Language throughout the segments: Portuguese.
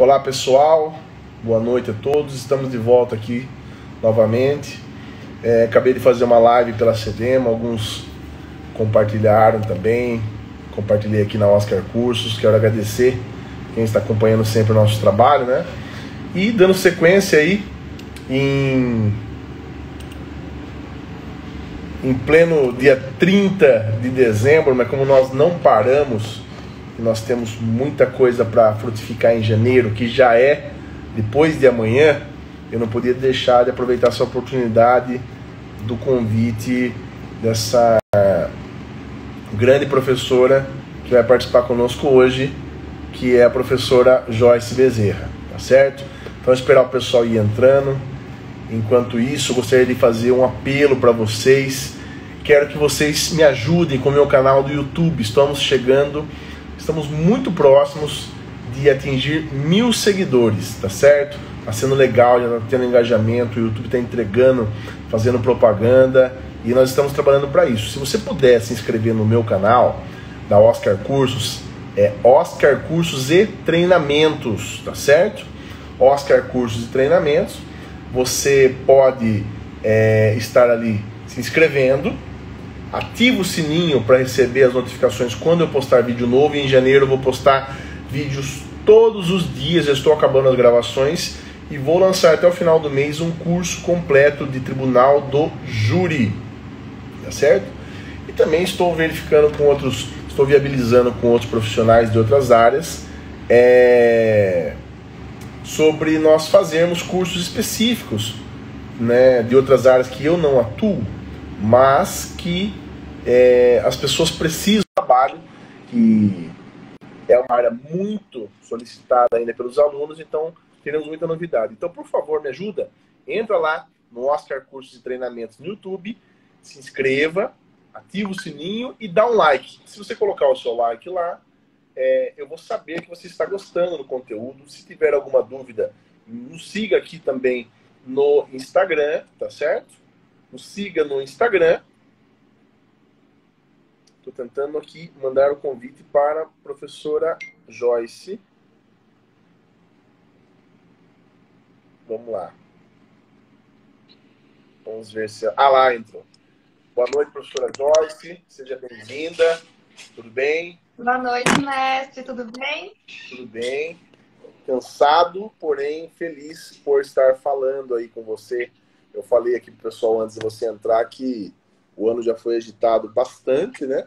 Olá pessoal, boa noite a todos, estamos de volta aqui novamente. Acabei de fazer uma live pela CEDEMA, alguns compartilharam também, compartilhei aqui na Oscar Cursos. Quero agradecer quem está acompanhando sempre o nosso trabalho, né? E dando sequência aí em pleno dia 30 de dezembro, mas como nós não paramos, nós temos muita coisa para frutificar em janeiro, que já é depois de amanhã, eu não podia deixar de aproveitar essa oportunidade do convite dessa grande professora que vai participar conosco hoje, que é a professora Joyce Bezerra, tá certo? Então esperar o pessoal ir entrando. Enquanto isso, eu gostaria de fazer um apelo para vocês. Quero que vocês me ajudem com o meu canal do YouTube. Estamos muito próximos de atingir 1000 seguidores, tá certo? Tá sendo legal, já tá tendo engajamento, o YouTube tá entregando, fazendo propaganda e nós estamos trabalhando para isso. Se você puder se inscrever no meu canal da Oscar Cursos, é Oscar Cursos e Treinamentos, tá certo? Oscar Cursos e Treinamentos. Você pode estar ali se inscrevendo. Ativa o sininho para receber as notificações quando eu postar vídeo novo. E em janeiro eu vou postar vídeos todos os dias. Eu estou acabando as gravações e vou lançar até o final do mês um curso completo de Tribunal do Júri, tá certo? E também estou verificando com outros, estou viabilizando com outros profissionais de outras áreas sobre nós fazermos cursos específicos, né, de outras áreas que eu não atuo, mas que as pessoas precisam do trabalho, que é uma área muito solicitada ainda pelos alunos, então teremos muita novidade. Então, por favor, me ajuda, entra lá no Oscar Cursos e Treinamentos no YouTube, se inscreva, ativa o sininho e dá um like. Se você colocar o seu like lá, eu vou saber que você está gostando do conteúdo. Se tiver alguma dúvida, nos siga aqui também no Instagram, tá certo? Nos siga no Instagram. Estou tentando aqui mandar o convite para a professora Joyce. Vamos lá. Vamos ver se... Ah, lá entrou. Boa noite, professora Joyce. Seja bem-vinda. Tudo bem? Boa noite, mestre. Tudo bem? Tudo bem. Cansado, porém feliz por estar falando aí com você. Eu falei aqui pro pessoal antes de você entrar que o ano já foi agitado bastante, né?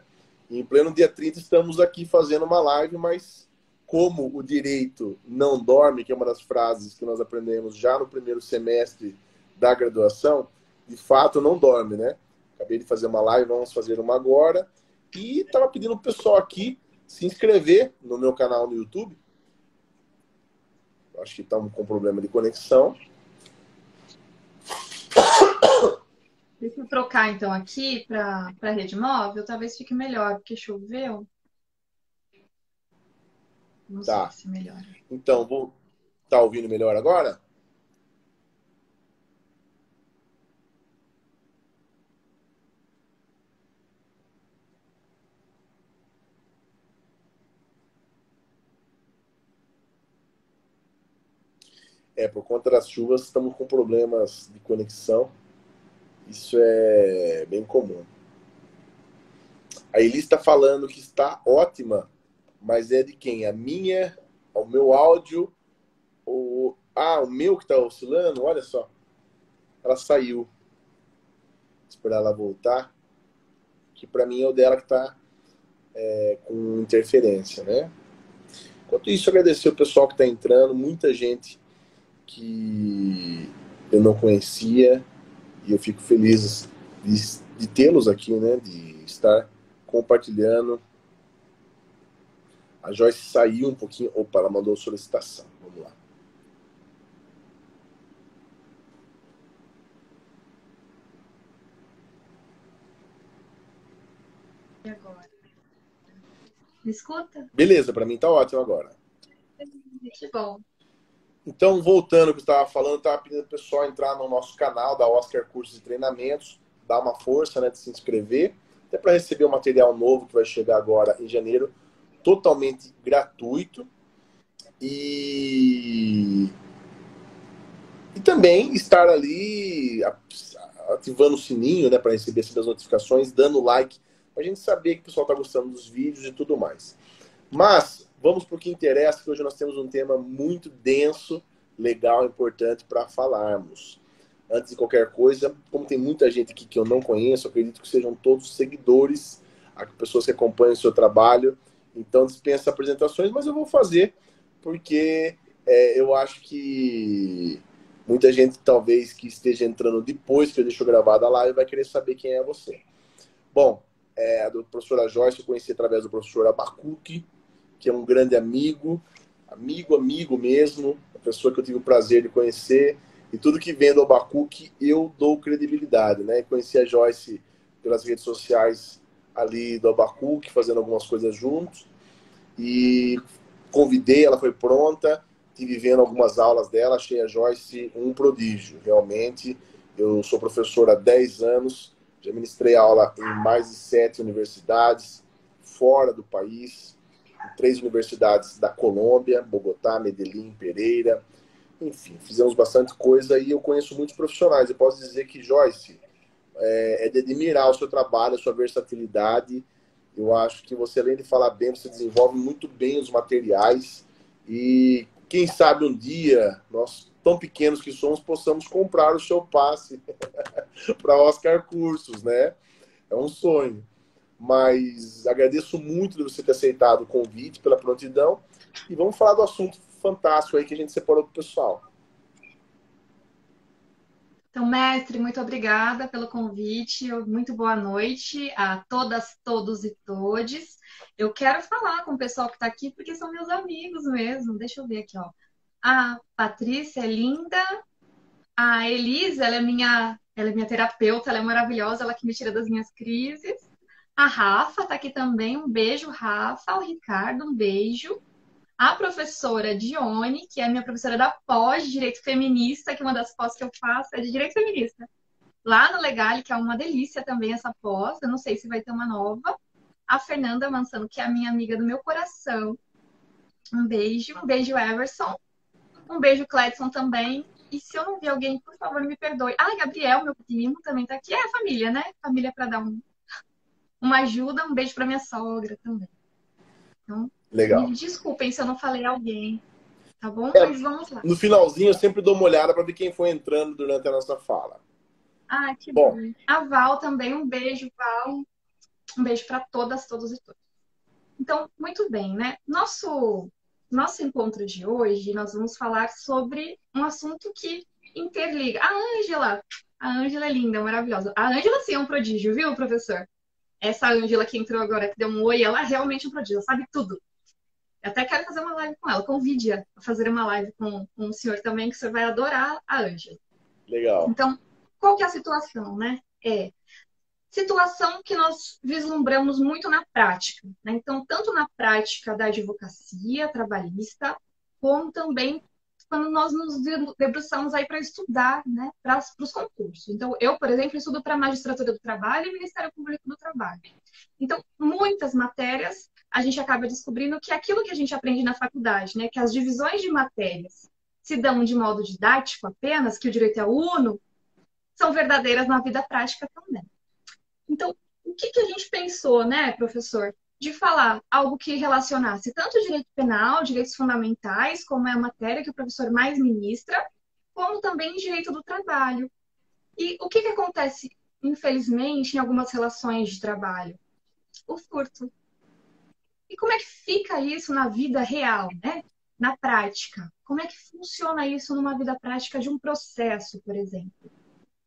E em pleno dia 30 estamos aqui fazendo uma live, mas como o direito não dorme, que é uma das frases que nós aprendemos já no primeiro semestre da graduação, de fato não dorme, né? Acabei de fazer uma live, vamos fazer uma agora. E estava pedindo pro pessoal aqui se inscrever no meu canal no YouTube. Acho que estamos com problema de conexão. Deixa eu trocar então aqui para a rede móvel, talvez fique melhor, porque choveu. Não sei se melhora. Então, tá ouvindo melhor agora? Por conta das chuvas, estamos com problemas de conexão. Isso é bem comum. A Elis está falando que está ótima, mas é de quem? A minha, o meu áudio, o meu que está oscilando, olha só. Ela saiu. Vou esperar ela voltar. Que para mim é o dela que está com interferência, né? Enquanto isso, agradecer o pessoal que está entrando, muita gente que eu não conhecia, e eu fico feliz de tê-los aqui, né? De estar compartilhando. A Joyce saiu um pouquinho. Opa, ela mandou solicitação. Vamos lá. E agora? Me escuta? Beleza, para mim tá ótimo agora. Que bom. Então, voltando ao que eu estava falando, estava pedindo o pessoal entrar no nosso canal da Oscar Cursos e Treinamentos, dar uma força, né, de se inscrever, até para receber o material novo que vai chegar agora em janeiro, totalmente gratuito. E, e também estar ali ativando o sininho, né, para receber as notificações, dando like, para a gente saber que o pessoal está gostando dos vídeos e tudo mais. Mas vamos para o que interessa, que hoje nós temos um tema muito denso, legal, importante para falarmos. Antes de qualquer coisa, como tem muita gente aqui que eu não conheço, acredito que sejam todos seguidores, pessoas que acompanham o seu trabalho, então dispensa apresentações, mas eu vou fazer porque eu acho que muita gente talvez que esteja entrando depois que eu deixo gravada a live vai querer saber quem é você. Bom, a professora Joyce eu conheci através do professor Abacuque, que é um grande amigo mesmo, uma pessoa que eu tive o prazer de conhecer, e tudo que vem do Abacuque eu dou credibilidade, né? Conheci a Joyce pelas redes sociais ali do Abacuque, fazendo algumas coisas juntos, e convidei, ela foi pronta, tive vendo algumas aulas dela, achei a Joyce um prodígio, realmente. Eu sou professor há 10 anos, já ministrei aula em mais de 7 universidades, fora do país, em 3 universidades da Colômbia, Bogotá, Medellín, Pereira, enfim, fizemos bastante coisa e eu conheço muitos profissionais. Eu posso dizer que, Joyce, é de admirar o seu trabalho, a sua versatilidade. Eu acho que você, além de falar bem, você desenvolve muito bem os materiais e quem sabe um dia, nós, tão pequenos que somos, possamos comprar o seu passe para Oscar Cursos, né? É um sonho. Mas agradeço muito de você ter aceitado o convite, pela prontidão, e vamos falar do assunto fantástico aí que a gente separou para o pessoal. Então, mestre, muito obrigada pelo convite. Muito boa noite a todas, todos e todes. Eu quero falar com o pessoal que está aqui, porque são meus amigos mesmo. Deixa eu ver aqui, ó. A Patrícia é linda. A Elisa, ela é minha terapeuta, ela é maravilhosa, ela que me tira das minhas crises. A Rafa está aqui também. Um beijo, Rafa. O Ricardo, um beijo. A professora Dione, que é a minha professora da pós de Direito Feminista, que uma das pós que eu faço é de Direito Feminista. Lá no Legale, que é uma delícia também essa pós, eu não sei se vai ter uma nova. A Fernanda Mansano, que é a minha amiga do meu coração. Um beijo, Everson. Um beijo, Cledson também. E se eu não vi alguém, por favor, me perdoe. Ah, Gabriel, meu primo, também tá aqui. É a família, né? Família para dar uma ajuda. Um beijo para minha sogra também. Então, Legal. me desculpem se eu não falei alguém. Tá bom? Mas vamos lá. No finalzinho eu sempre dou uma olhada para ver quem foi entrando durante a nossa fala. Ah, que Bom, bom. A Val também, um beijo, Val. Um beijo para todas, todos e todas. Então, muito bem, né? Nosso encontro de hoje, nós vamos falar sobre um assunto que interliga. A Ângela é linda, maravilhosa. A Ângela, sim, é um prodígio, viu, professor? Essa Ângela que entrou agora, que deu um oi, ela é realmente um prodígio, ela sabe tudo. Eu até quero fazer uma live com ela, convide-a a fazer uma live com o senhor também, que o senhor vai adorar a Ângela. legal. Então, qual que é a situação, né? Situação que nós vislumbramos muito na prática, né? Então, tanto na prática da advocacia trabalhista, como também quando nós nos debruçamos aí para estudar, né, para os concursos. Então, eu, por exemplo, estudo para a Magistratura do Trabalho e Ministério Público do Trabalho. Então, muitas matérias a gente acaba descobrindo que aquilo que a gente aprende na faculdade, né, que as divisões de matérias se dão de modo didático apenas, que o direito é uno, são verdadeiras na vida prática também. Então, o que a gente pensou, né, professor, de falar algo que relacionasse tanto o direito penal, direitos fundamentais, como é a matéria que o professor mais ministra, como também direito do trabalho. E o que acontece, infelizmente, em algumas relações de trabalho? O furto. E como é que fica isso na vida real, né? Na prática? Como é que funciona isso numa vida prática de um processo, por exemplo?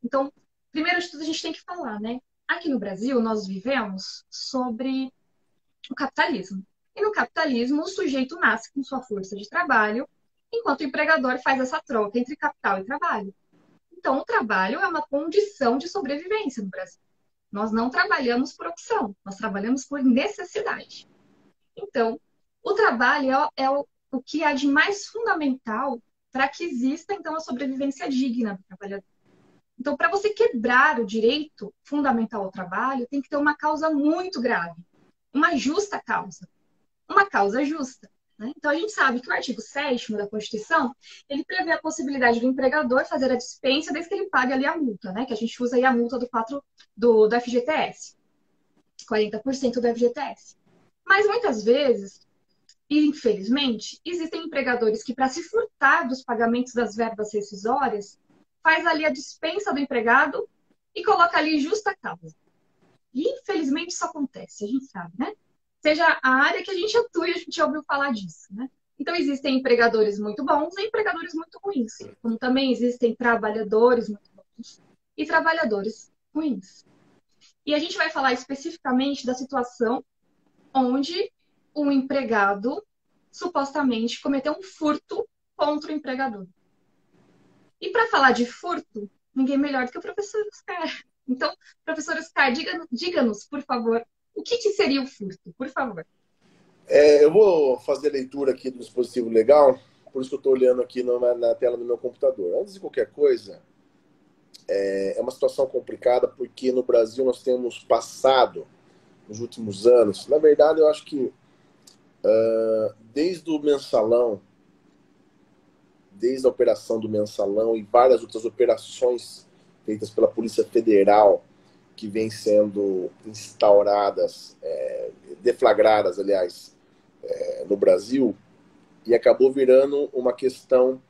Então, primeiro de tudo, a gente tem que falar, né? Aqui no Brasil, nós vivemos sobre o capitalismo. E no capitalismo, o sujeito nasce com sua força de trabalho, enquanto o empregador faz essa troca entre capital e trabalho. Então, o trabalho é uma condição de sobrevivência no Brasil. Nós não trabalhamos por opção, nós trabalhamos por necessidade. Então, o trabalho é o que há de mais fundamental para que exista, então, a sobrevivência digna do trabalhador. Então, para você quebrar o direito fundamental ao trabalho, tem que ter uma causa muito grave. Uma justa causa. Uma causa justa. né? Então, a gente sabe que o artigo 7º da Constituição, ele prevê a possibilidade do empregador fazer a dispensa desde que ele pague ali a multa, né? Que a gente usa aí a multa do FGTS, 40% do FGTS. Mas, muitas vezes, e infelizmente, existem empregadores que, para se furtar dos pagamentos das verbas rescisórias, faz ali a dispensa do empregado e coloca ali justa causa. E, infelizmente, isso acontece, a gente sabe, né? Seja a área que a gente atua, a gente já ouviu falar disso, né? Então, existem empregadores muito bons e empregadores muito ruins. Como também existem trabalhadores muito bons e trabalhadores ruins. E a gente vai falar especificamente da situação onde um empregado supostamente cometeu um furto contra o empregador. E para falar de furto, ninguém melhor do que o professor Oscar. Então, professor Oscar, diga-nos, por favor, o que seria o furto, por favor? Eu vou fazer a leitura aqui do dispositivo legal, por isso que eu estou olhando aqui na tela do meu computador. Antes de qualquer coisa, é uma situação complicada, porque no Brasil nós temos passado, nos últimos anos, na verdade eu acho que desde o mensalão, desde a operação do mensalão e várias outras operações feitas pela Polícia Federal, que vêm sendo instauradas, deflagradas, aliás, no Brasil, e acabou virando uma questão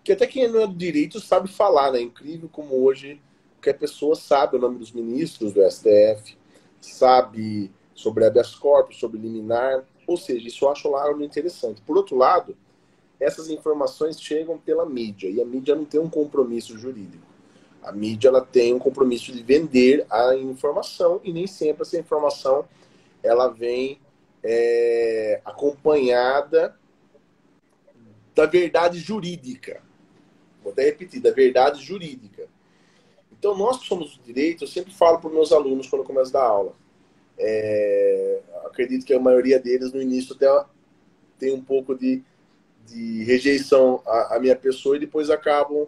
que até quem não é do direito sabe falar, né? É incrível como hoje qualquer pessoa sabe o nome dos ministros do STF, sabe sobre habeas corpus, sobre liminar, ou seja, isso eu acho lá algo interessante. Por outro lado, essas informações chegam pela mídia, e a mídia não tem um compromisso jurídico. A mídia ela tem um compromisso de vender a informação, e nem sempre essa informação ela vem acompanhada da verdade jurídica. Vou até repetir, da verdade jurídica. Então, nós que somos do direito, eu sempre falo para os meus alunos quando eu começo a dar aula. Acredito que a maioria deles, no início, até tem um pouco de rejeição à minha pessoa e depois acabam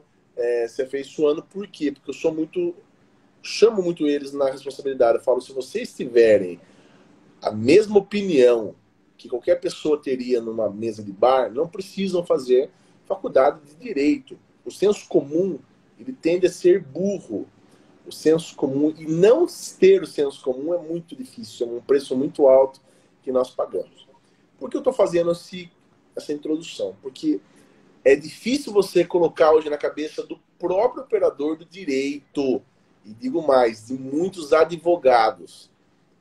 se afeiçoando. Por quê? Porque eu chamo muito eles na responsabilidade. Eu falo, se vocês tiverem a mesma opinião que qualquer pessoa teria numa mesa de bar, não precisam fazer faculdade de direito. O senso comum, ele tende a ser burro. O senso comum, e não ter o senso comum é muito difícil, é um preço muito alto que nós pagamos. Por que eu estou fazendo essa introdução? Porque é difícil você colocar hoje na cabeça do próprio operador do direito, e digo mais, de muitos advogados,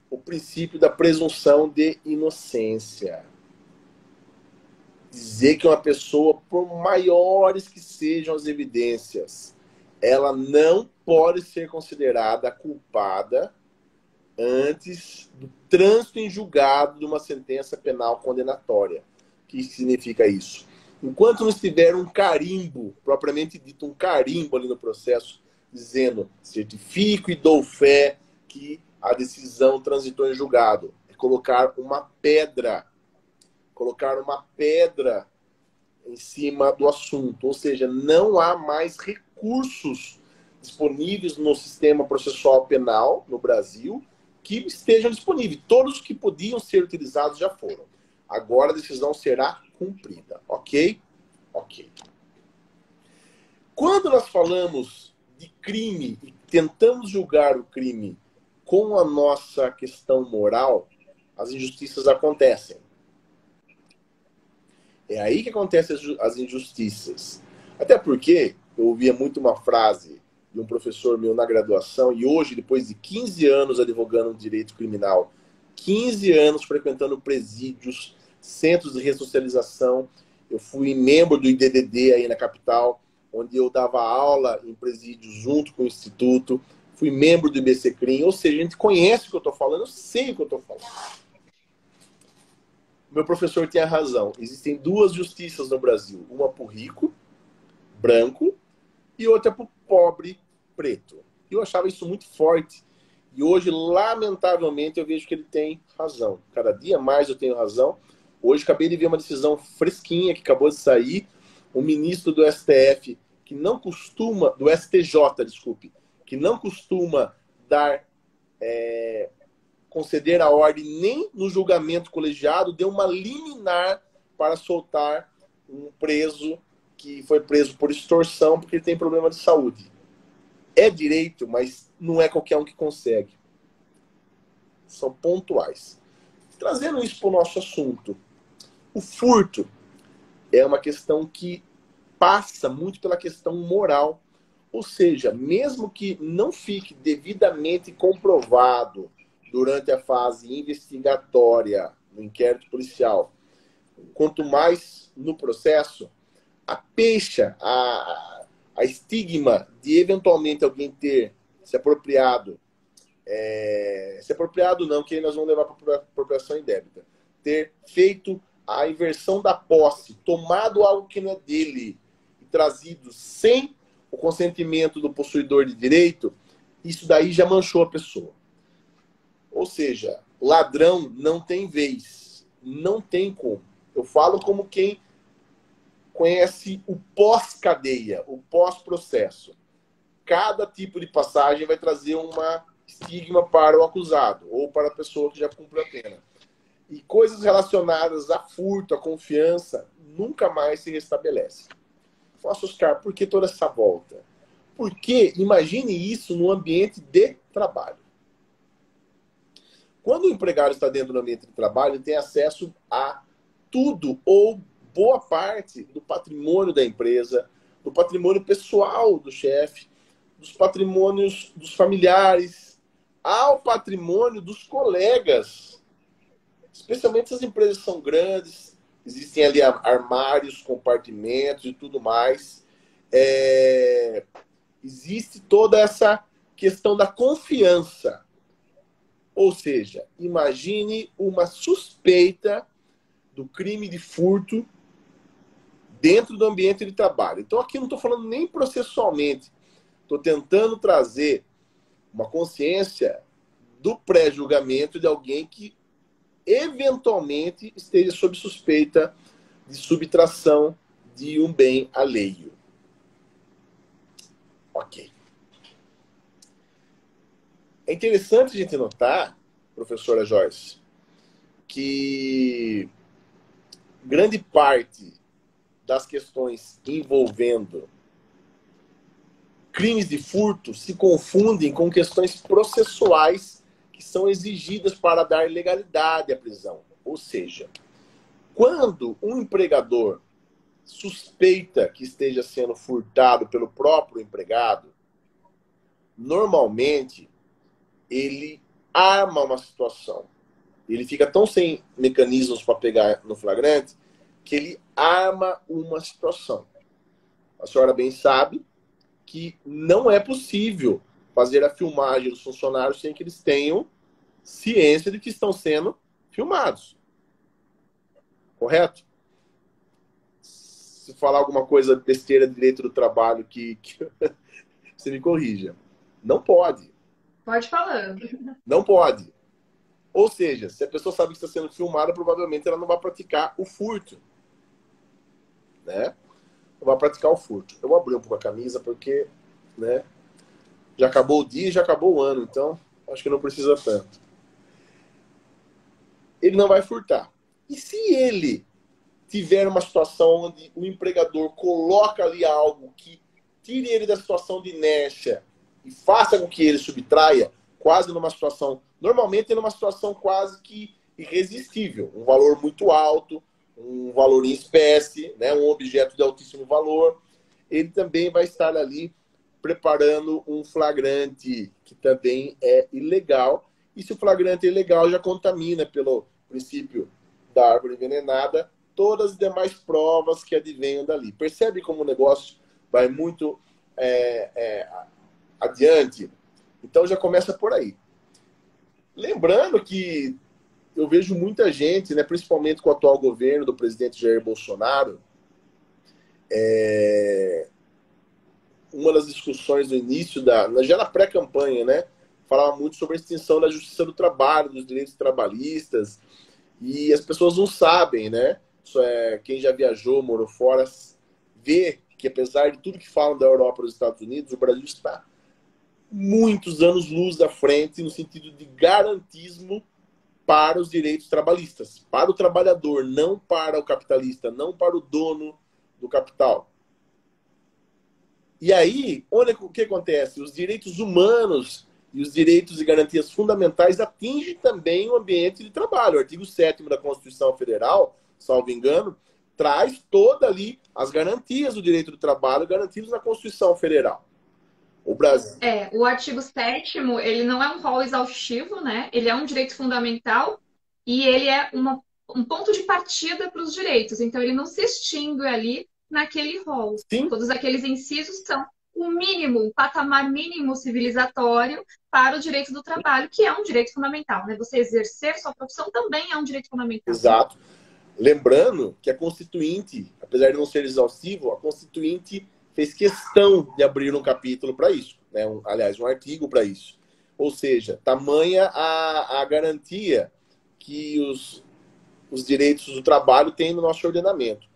o princípio da presunção de inocência. Dizer que uma pessoa, por maiores que sejam as evidências, ela não pode ser considerada culpada antes do trânsito em julgado de uma sentença penal condenatória. O que significa isso? Enquanto não estiver um carimbo, propriamente dito, um carimbo ali no processo, dizendo certifico e dou fé que a decisão transitou em julgado, é colocar uma pedra em cima do assunto, ou seja, não há mais recursos disponíveis no sistema processual penal no Brasil que estejam disponíveis. Todos que podiam ser utilizados já foram. Agora a decisão será cumprida, ok? Ok. Quando nós falamos de crime e tentamos julgar o crime com a nossa questão moral, as injustiças acontecem. É aí que acontecem as injustiças. Até porque eu ouvia muito uma frase de um professor meu na graduação, e hoje, depois de 15 anos advogando direito criminal, 15 anos frequentando presídios, centros de ressocialização, eu fui membro do IDDD aí na capital, onde eu dava aula em presídios junto com o Instituto, fui membro do IBCCRIM, ou seja, a gente conhece o que eu estou falando, eu sei o que eu estou falando. Meu professor tinha razão. Existem duas justiças no Brasil. Uma para o rico, branco, e outra para o pobre, preto. Eu achava isso muito forte. E hoje, lamentavelmente, eu vejo que ele tem razão. Cada dia mais eu tenho razão. Hoje, acabei de ver uma decisão fresquinha que acabou de sair. O ministro do STF, que não costuma... Do STJ, desculpe. Que não costuma dar conceder a ordem, nem no julgamento colegiado deu uma liminar para soltar um preso que foi preso por extorsão porque ele tem problema de saúde. É direito, mas não é qualquer um que consegue. São pontuais. Trazendo isso para o nosso assunto, o furto é uma questão que passa muito pela questão moral. Ou seja, mesmo que não fique devidamente comprovado durante a fase investigatória, no inquérito policial, quanto mais no processo, a pecha, a estigma de eventualmente alguém ter se apropriado, se apropriado não, que aí nós vamos levar para apropriação indébita, ter feito a inversão da posse, tomado algo que não é dele e trazido sem o consentimento do possuidor de direito, isso daí já manchou a pessoa. Ou seja, ladrão não tem vez, não tem como. Eu falo como quem conhece o pós-cadeia, o pós-processo. Cada tipo de passagem vai trazer uma estigma para o acusado ou para a pessoa que já cumpriu a pena. E coisas relacionadas a furto, a confiança, nunca mais se restabelece. Nossa, Oscar, por que toda essa volta? Porque imagine isso no ambiente de trabalho. Quando o empregado está dentro do ambiente de trabalho, ele tem acesso a tudo ou boa parte do patrimônio da empresa, do patrimônio pessoal do chefe, dos patrimônios dos familiares, ao patrimônio dos colegas. Especialmente se as empresas são grandes, existem ali armários, compartimentos e tudo mais. Existe toda essa questão da confiança. Ou seja, imagine uma suspeita do crime de furto dentro do ambiente de trabalho. Então aqui não estou falando nem processualmente. Estou tentando trazer uma consciência do pré-julgamento de alguém que eventualmente esteja sob suspeita de subtração de um bem alheio. Ok. É interessante a gente notar, professora Joyce, que grande parte das questões envolvendo crimes de furto se confundem com questões processuais que são exigidas para dar legalidade à prisão. Ou seja, quando um empregador suspeita que esteja sendo furtado pelo próprio empregado, normalmente ele arma uma situação. Ele fica tão sem mecanismos para pegar no flagrante que ele arma uma situação. A senhora bem sabe que não é possível fazer a filmagem dos funcionários sem que eles tenham ciência de que estão sendo filmados. Correto? Se falar alguma coisa besteira de direito do trabalho que você me corrija. Não pode. Pode falando. Não pode. Ou seja, se a pessoa sabe que está sendo filmada, provavelmente ela não vai praticar o furto. Né? Não vai praticar o furto. Eu vou abrir um pouco a camisa porque, né, já acabou o dia e já acabou o ano, então acho que não precisa tanto. Ele não vai furtar. E se ele tiver uma situação onde o empregador coloca ali algo que tire ele da situação de inércia e faça com que ele subtraia, quase numa situação, normalmente numa situação quase que irresistível, um valor muito alto, um valor em espécie, né, um objeto de altíssimo valor, ele também vai estar ali preparando um flagrante que também é ilegal. E se o flagrante é ilegal, já contamina pelo princípio da árvore envenenada todas as demais provas que advenham dali. Percebe como o negócio vai muito adiante? Então já começa por aí. Lembrando que eu vejo muita gente, né, principalmente com o atual governo do presidente Jair Bolsonaro, uma das discussões no início, já na pré-campanha, né, falava muito sobre a extinção da justiça do trabalho, dos direitos trabalhistas, e as pessoas não sabem, né? Quem já viajou, morou fora, vê que apesar de tudo que falam da Europa e dos Estados Unidos, o Brasil está muitos anos-luz à frente no sentido de garantismo para os direitos trabalhistas, para o trabalhador, não para o capitalista, não para o dono do capital. E aí, olha o que acontece, os direitos humanos e os direitos e garantias fundamentais atingem também o ambiente de trabalho. O artigo 7º da Constituição Federal, salvo engano, traz toda ali as garantias do direito do trabalho garantidos na Constituição Federal. O Brasil. O artigo 7º, ele não é um rol exaustivo, né? Ele é um direito fundamental e ele é um ponto de partida para os direitos. Então, ele não se extingue ali naquele rol. Sim. Todos aqueles incisos são o mínimo, o patamar mínimo civilizatório para o direito do trabalho, que é um direito fundamental, né? Você exercer sua profissão também é um direito fundamental. Exato. Lembrando que a Constituinte, apesar de não ser exaustivo, a Constituinte fez questão de abrir um capítulo para isso, né? Aliás, um artigo para isso. Ou seja, tamanha a garantia que os direitos do trabalho têm no nosso ordenamento.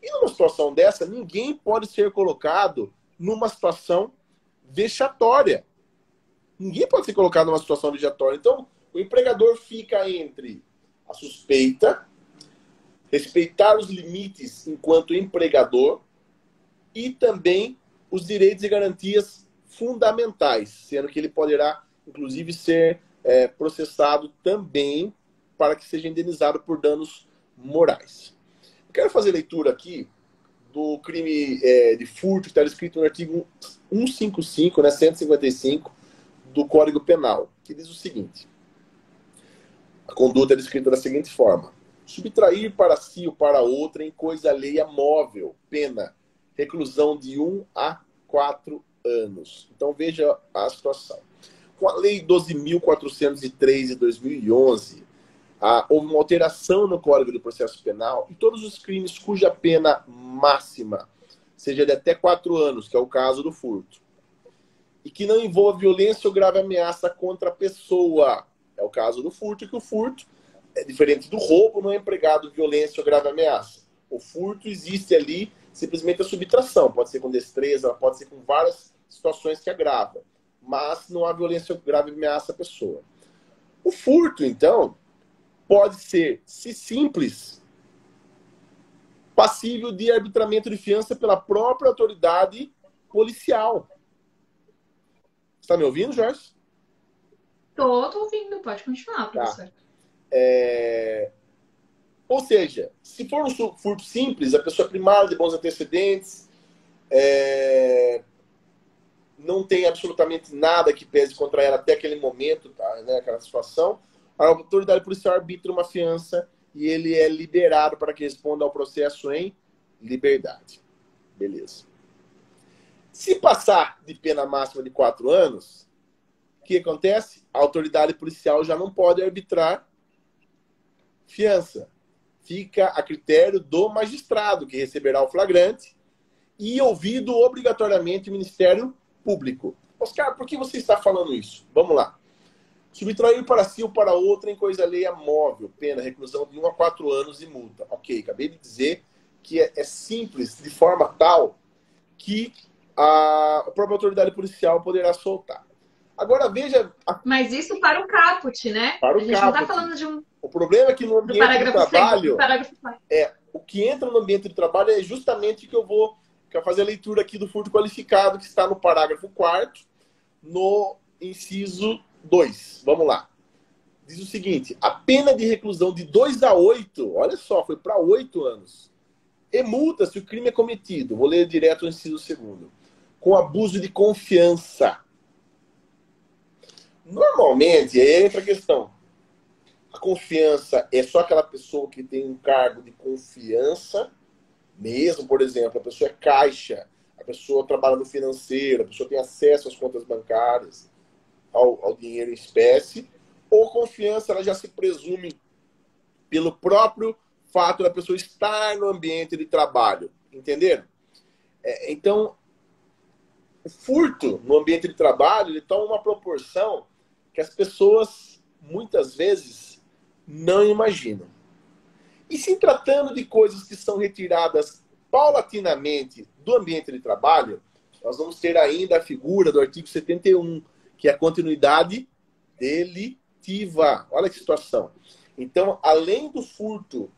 E numa situação dessa, ninguém pode ser colocado numa situação vexatória. Ninguém pode ser colocado numa situação vexatória. Então, o empregador fica entre a suspeita, respeitar os limites enquanto empregador e também os direitos e garantias fundamentais, sendo que ele poderá, inclusive, ser processado também para que seja indenizado por danos morais. Eu quero fazer leitura aqui do crime de furto, que está escrito no artigo 155, né, 155 do Código Penal, que diz o seguinte: a conduta é descrita da seguinte forma: subtrair para si ou para outra em coisa alheia móvel, pena, reclusão de 1 a 4 anos. Então veja a situação. Com a Lei 12.403 de 2011, houve uma alteração no Código de Processo Penal e todos os crimes cuja pena máxima seja de até 4 anos, que é o caso do furto, e que não envolva violência ou grave ameaça contra a pessoa, é o caso do furto, que o furto é diferente do roubo, não é empregado violência ou grave ameaça. O furto existe ali simplesmente a subtração, pode ser com destreza, pode ser com várias situações que agravam, mas não há violência ou grave ameaça à pessoa. O furto, então, pode ser, se simples, passível de arbitramento de fiança pela própria autoridade policial. Está me ouvindo, Jorge? Tô ouvindo, pode continuar, professor. Ou seja, se for um furto simples, a pessoa é primária de bons antecedentes, não tem absolutamente nada que pese contra ela até aquele momento, tá, né, aquela situação, a autoridade policial arbitra uma fiança e ele é liberado para que responda ao processo em liberdade. Beleza. Se passar de pena máxima de 4 anos, o que acontece? A autoridade policial já não pode arbitrar fiança. Fica a critério do magistrado, que receberá o flagrante, e ouvido obrigatoriamente o Ministério Público. Oscar, por que você está falando isso? Vamos lá. Subtrair para si ou para outra em coisa alheia móvel, pena, reclusão de 1 a 4 anos e multa. Ok, acabei de dizer que é simples, de forma tal que a própria autoridade policial poderá soltar. Agora veja... Mas isso para o caput, né? Para o a gente caput. não está falando de um... O problema é que no ambiente do trabalho... o que entra no ambiente do trabalho é justamente que eu vou fazer a leitura aqui do furto qualificado, que está no parágrafo 4º, no inciso 2. Vamos lá. Diz o seguinte: a pena de reclusão de 2 a 8, olha só, foi para 8 anos, e multa se o crime é cometido, vou ler direto o inciso 2º, com abuso de confiança. Normalmente, aí entra a questão. A confiança é só aquela pessoa que tem um cargo de confiança mesmo, por exemplo, a pessoa é caixa, a pessoa trabalha no financeiro, a pessoa tem acesso às contas bancárias, ao dinheiro em espécie, ou confiança ela já se presume pelo próprio fato da pessoa estar no ambiente de trabalho. Entenderam? Então, o furto no ambiente de trabalho ele toma uma proporção que as pessoas, muitas vezes, não imaginam. E se tratando de coisas que são retiradas paulatinamente do ambiente de trabalho, nós vamos ter ainda a figura do artigo 71, que é a continuidade delitiva. Olha que situação. Então, além do furto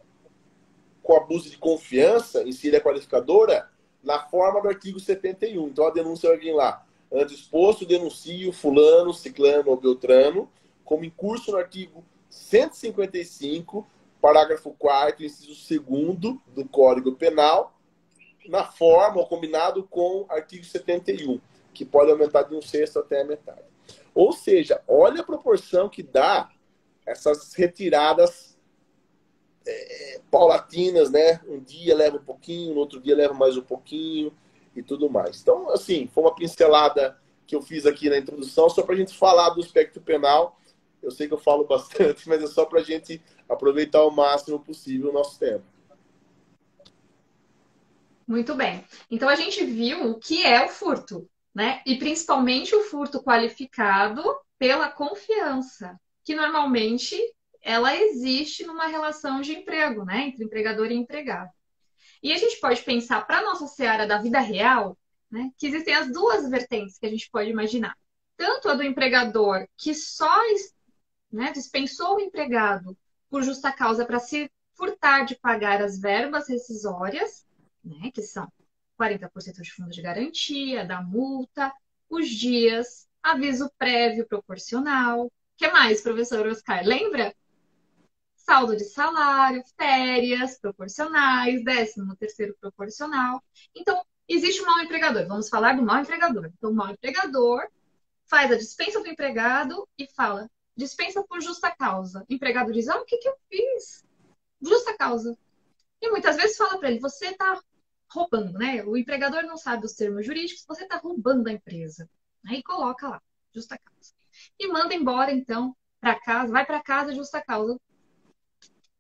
com abuso de confiança, insira a qualificadora na forma do artigo 71. Então, a denúncia vai vir lá. Antes exposto, denuncio fulano, ciclano ou beltrano, como em curso no artigo 155, parágrafo 4º, inciso 2º do Código Penal, na forma ou combinado com o artigo 71, que pode aumentar de 1/6 até a metade. Ou seja, olha a proporção que dá essas retiradas paulatinas, né? Um dia leva um pouquinho, no outro dia leva mais um pouquinho e tudo mais. Então, assim, foi uma pincelada que eu fiz aqui na introdução, só para a gente falar do aspecto penal. Eu sei que eu falo bastante, mas é só para a gente aproveitar o máximo possível o nosso tempo. Muito bem. Então, a gente viu o que é o furto, né? E principalmente o furto qualificado pela confiança, que normalmente ela existe numa relação de emprego, né? Entre empregador e empregado. E a gente pode pensar para a nossa seara da vida real, né? Que existem as duas vertentes que a gente pode imaginar. Tanto a do empregador que só, né, dispensou o empregado por justa causa para se furtar de pagar as verbas rescisórias, né, que são 40% de fundo de garantia, da multa, os dias, aviso prévio proporcional. O que mais, professor Oscar? Lembra? Saldo de salário, férias proporcionais, 13º proporcional. Então, existe o mau empregador. Vamos falar do mau empregador. Então, o mau empregador faz a dispensa do empregado e fala, dispensa por justa causa. O empregado diz, o que eu fiz? Justa causa. E muitas vezes fala para ele, você está roubando, né? O empregador não sabe os termos jurídicos, você está roubando a empresa. Aí coloca lá, justa causa. E manda embora, então, para casa, vai para casa, justa causa.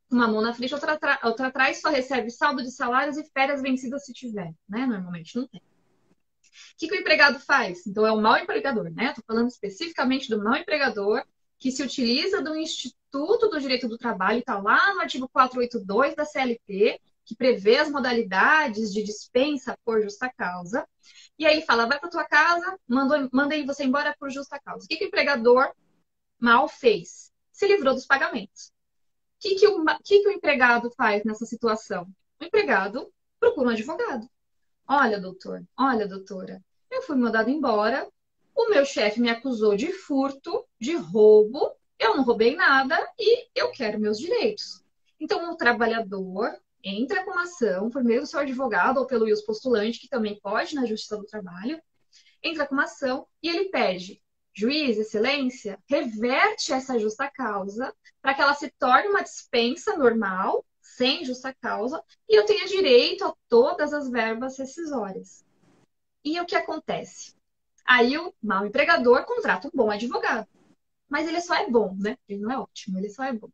Uma mão na frente, outra atrás, só recebe saldo de salários e férias vencidas se tiver, né? Normalmente não tem. O que o empregado faz? Então, é o mau empregador, né? Estou falando especificamente do mau empregador que se utiliza do Instituto do Direito do Trabalho, está lá no artigo 482 da CLT, que prevê as modalidades de dispensa por justa causa. E aí ele fala, vai para tua casa, manda você embora por justa causa. O que o empregador mal fez? Se livrou dos pagamentos. O que o empregado faz nessa situação? O empregado procura um advogado. Olha, doutor, olha, doutora, eu fui mandado embora, o meu chefe me acusou de furto, de roubo, eu não roubei nada e eu quero meus direitos. Então, o trabalhador entra com uma ação por meio do seu advogado ou pelo ius postulante, que também pode na Justiça do Trabalho, entra com uma ação e ele pede, juiz, excelência, reverte essa justa causa para que ela se torne uma dispensa normal, sem justa causa, e eu tenha direito a todas as verbas rescisórias. E o que acontece? Aí o mau empregador contrata um bom advogado. Mas ele só é bom, né? Ele não é ótimo, ele só é bom.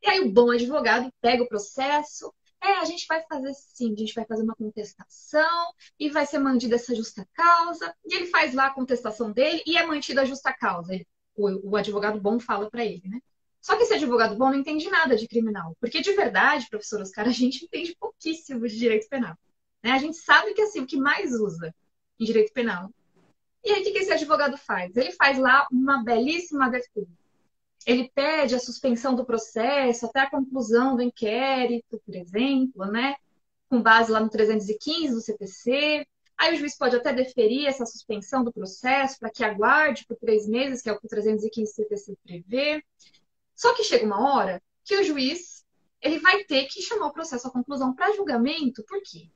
E aí o bom advogado pega o processo, a gente vai fazer sim, a gente vai fazer uma contestação e vai ser mantida essa justa causa. E ele faz lá a contestação dele e é mantida a justa causa. O advogado bom fala para ele, né? Só que esse advogado bom não entende nada de criminal. Porque, de verdade, professor Oscar, a gente entende pouquíssimo de direito penal. Né? A gente sabe que assim, o que mais usa em direito penal. E aí, o que esse advogado faz? Ele faz lá uma belíssima defesa. Ele pede a suspensão do processo até a conclusão do inquérito, por exemplo, né? Com base lá no 315 do CPC. Aí o juiz pode até deferir essa suspensão do processo para que aguarde por 3 meses, que é o que o 315 do CPC prevê. Só que chega uma hora que o juiz ele vai ter que chamar o processo à conclusão para julgamento. Por quê?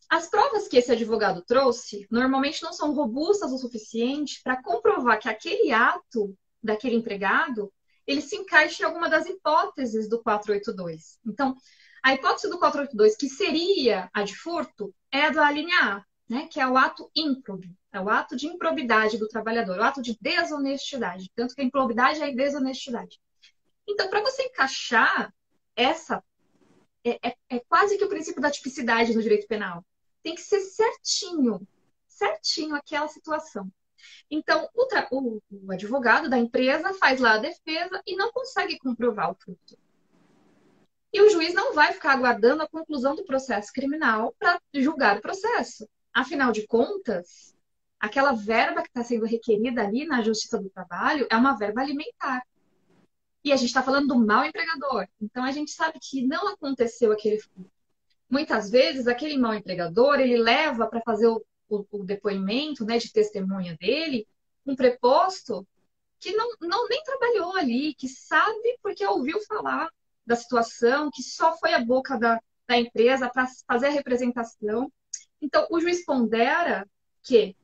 As provas que esse advogado trouxe normalmente não são robustas o suficiente para comprovar que aquele ato daquele empregado ele se encaixa em alguma das hipóteses do 482. Então, a hipótese do 482, que seria a de furto, é a da linha A, né? Que é o ato ímprobe. É o ato de improbidade do trabalhador, o ato de desonestidade. Tanto que a improbidade é a desonestidade. Então, para você encaixar essa... É quase que o princípio da tipicidade no direito penal. Tem que ser certinho aquela situação. Então, o advogado da empresa faz lá a defesa e não consegue comprovar o furto. E o juiz não vai ficar aguardando a conclusão do processo criminal para julgar o processo. Afinal de contas, aquela verba que está sendo requerida ali na Justiça do Trabalho é uma verba alimentar. E a gente está falando do mau empregador. Então, a gente sabe que não aconteceu aquele furto. Muitas vezes, aquele mau empregador, ele leva para fazer o depoimento, né, de testemunha dele, um preposto que não nem trabalhou ali, que sabe porque ouviu falar da situação, que só foi a boca da empresa para fazer a representação. Então, o juiz pondera que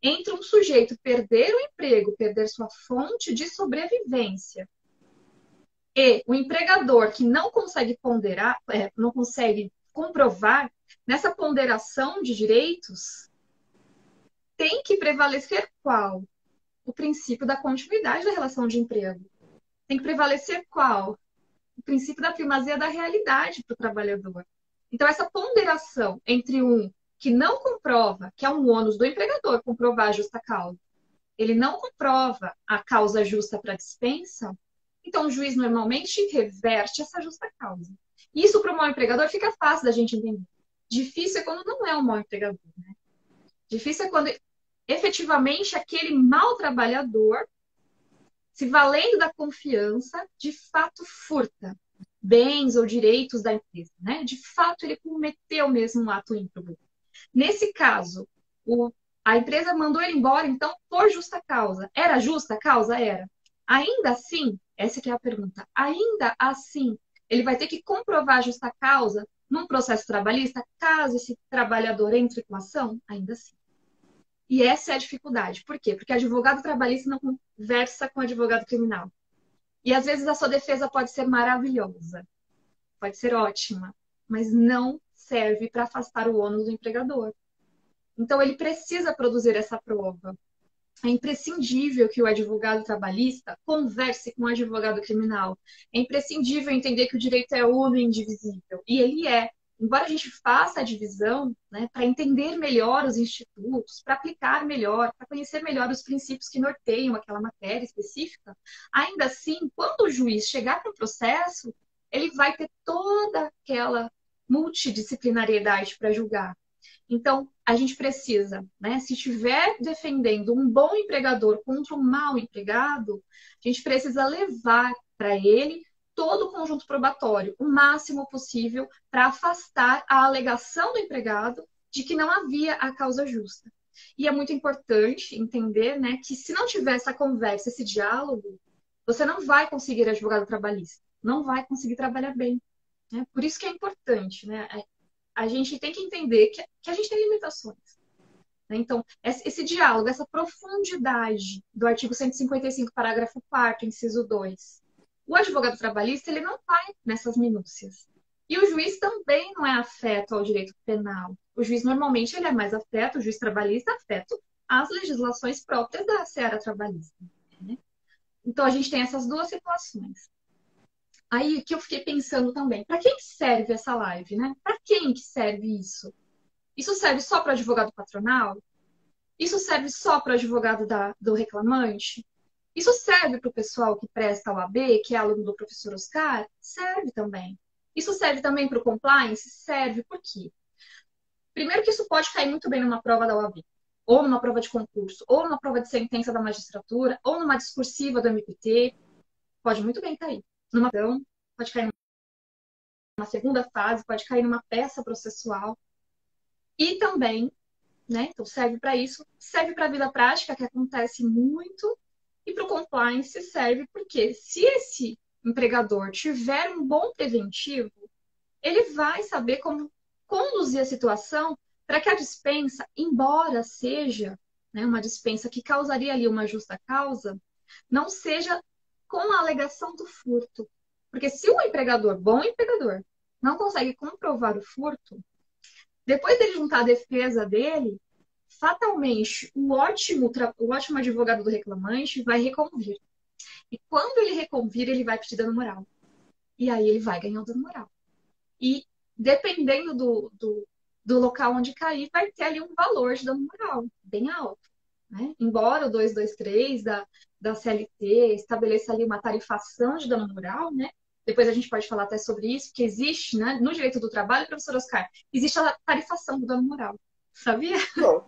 entre um sujeito perder o emprego, perder sua fonte de sobrevivência, e o empregador que não consegue ponderar, não consegue comprovar, nessa ponderação de direitos, tem que prevalecer qual? O princípio da continuidade da relação de emprego. Tem que prevalecer qual? O princípio da primazia da realidade para o trabalhador. Então, essa ponderação entre um que não comprova, que é um ônus do empregador comprovar a justa causa, ele não comprova a causa justa para a dispensa, então o juiz normalmente reverte essa justa causa. Isso para o mau empregador fica fácil da gente entender. Difícil é quando não é um mau empregador, né? Difícil é quando efetivamente aquele mau trabalhador, se valendo da confiança, de fato furta bens ou direitos da empresa, né? De fato ele cometeu mesmo um ato ímprobo. Nesse caso, a empresa mandou ele embora, então, por justa causa. Era justa a causa? Era. Ainda assim, essa que é a pergunta, ainda assim, ele vai ter que comprovar a justa causa num processo trabalhista, caso esse trabalhador entre com ação? Ainda assim. E essa é a dificuldade. Por quê? Porque advogado trabalhista não conversa com advogado criminal. E às vezes a sua defesa pode ser maravilhosa, pode ser ótima, mas não serve para afastar o ônus do empregador. Então, ele precisa produzir essa prova. É imprescindível que o advogado trabalhista converse com o advogado criminal. É imprescindível entender que o direito é uno e indivisível. E ele é. Embora a gente faça a divisão, né, para entender melhor os institutos, para aplicar melhor, para conhecer melhor os princípios que norteiam aquela matéria específica, ainda assim, quando o juiz chegar com o processo, ele vai ter toda aquela multidisciplinariedade para julgar. Então, a gente precisa, né? Se estiver defendendo um bom empregador contra um mau empregado, a gente precisa levar para ele todo o conjunto probatório, o máximo possível, para afastar a alegação do empregado de que não havia a causa justa. E é muito importante entender, né, que se não tiver essa conversa, esse diálogo, você não vai conseguir advogado trabalhista, não vai conseguir trabalhar bem. Né? Por isso que é importante, né? A gente tem que entender que a gente tem limitações. Né? Então, esse diálogo, essa profundidade do artigo 155, parágrafo 4º, inciso 2. O advogado trabalhista, ele não vai nessas minúcias. E o juiz também não é afeto ao direito penal. O juiz, normalmente, ele é mais afeto, o juiz trabalhista, afeto às legislações próprias da seara trabalhista. Né? Então, a gente tem essas duas situações. Aí que eu fiquei pensando também, para quem serve essa live, né? Para quem que serve isso? Isso serve só para o advogado patronal? Isso serve só para o advogado do reclamante? Isso serve para o pessoal que presta a OAB, que é aluno do professor Oscar? Serve também. Isso serve também para o compliance? Serve. Por quê? Primeiro que isso pode cair muito bem numa prova da OAB, ou numa prova de concurso, ou numa prova de sentença da magistratura, ou numa discursiva do MPT. Pode muito bem cair. Pode cair numa segunda fase, pode cair numa peça processual. E também, né, então serve para isso, serve para a vida prática, que acontece muito, e para o compliance serve porque se esse empregador tiver um bom preventivo, ele vai saber como conduzir a situação para que a dispensa, embora seja, né, uma dispensa que causaria ali uma justa causa, não seja com a alegação do furto. Porque se o empregador, bom empregador, não consegue comprovar o furto, depois dele juntar a defesa dele, fatalmente o ótimo advogado do reclamante vai reconvir. E quando ele reconvir, ele vai pedir dano moral. E aí ele vai ganhar o dano moral. E dependendo do local onde cair, vai ter ali um valor de dano moral bem alto. Né? Embora o 223 da CLT estabeleça ali uma tarifação de dano moral, né? Depois a gente pode falar até sobre isso, que existe, né, no direito do trabalho, professor Oscar, existe a tarifação do dano moral. Sabia? Não.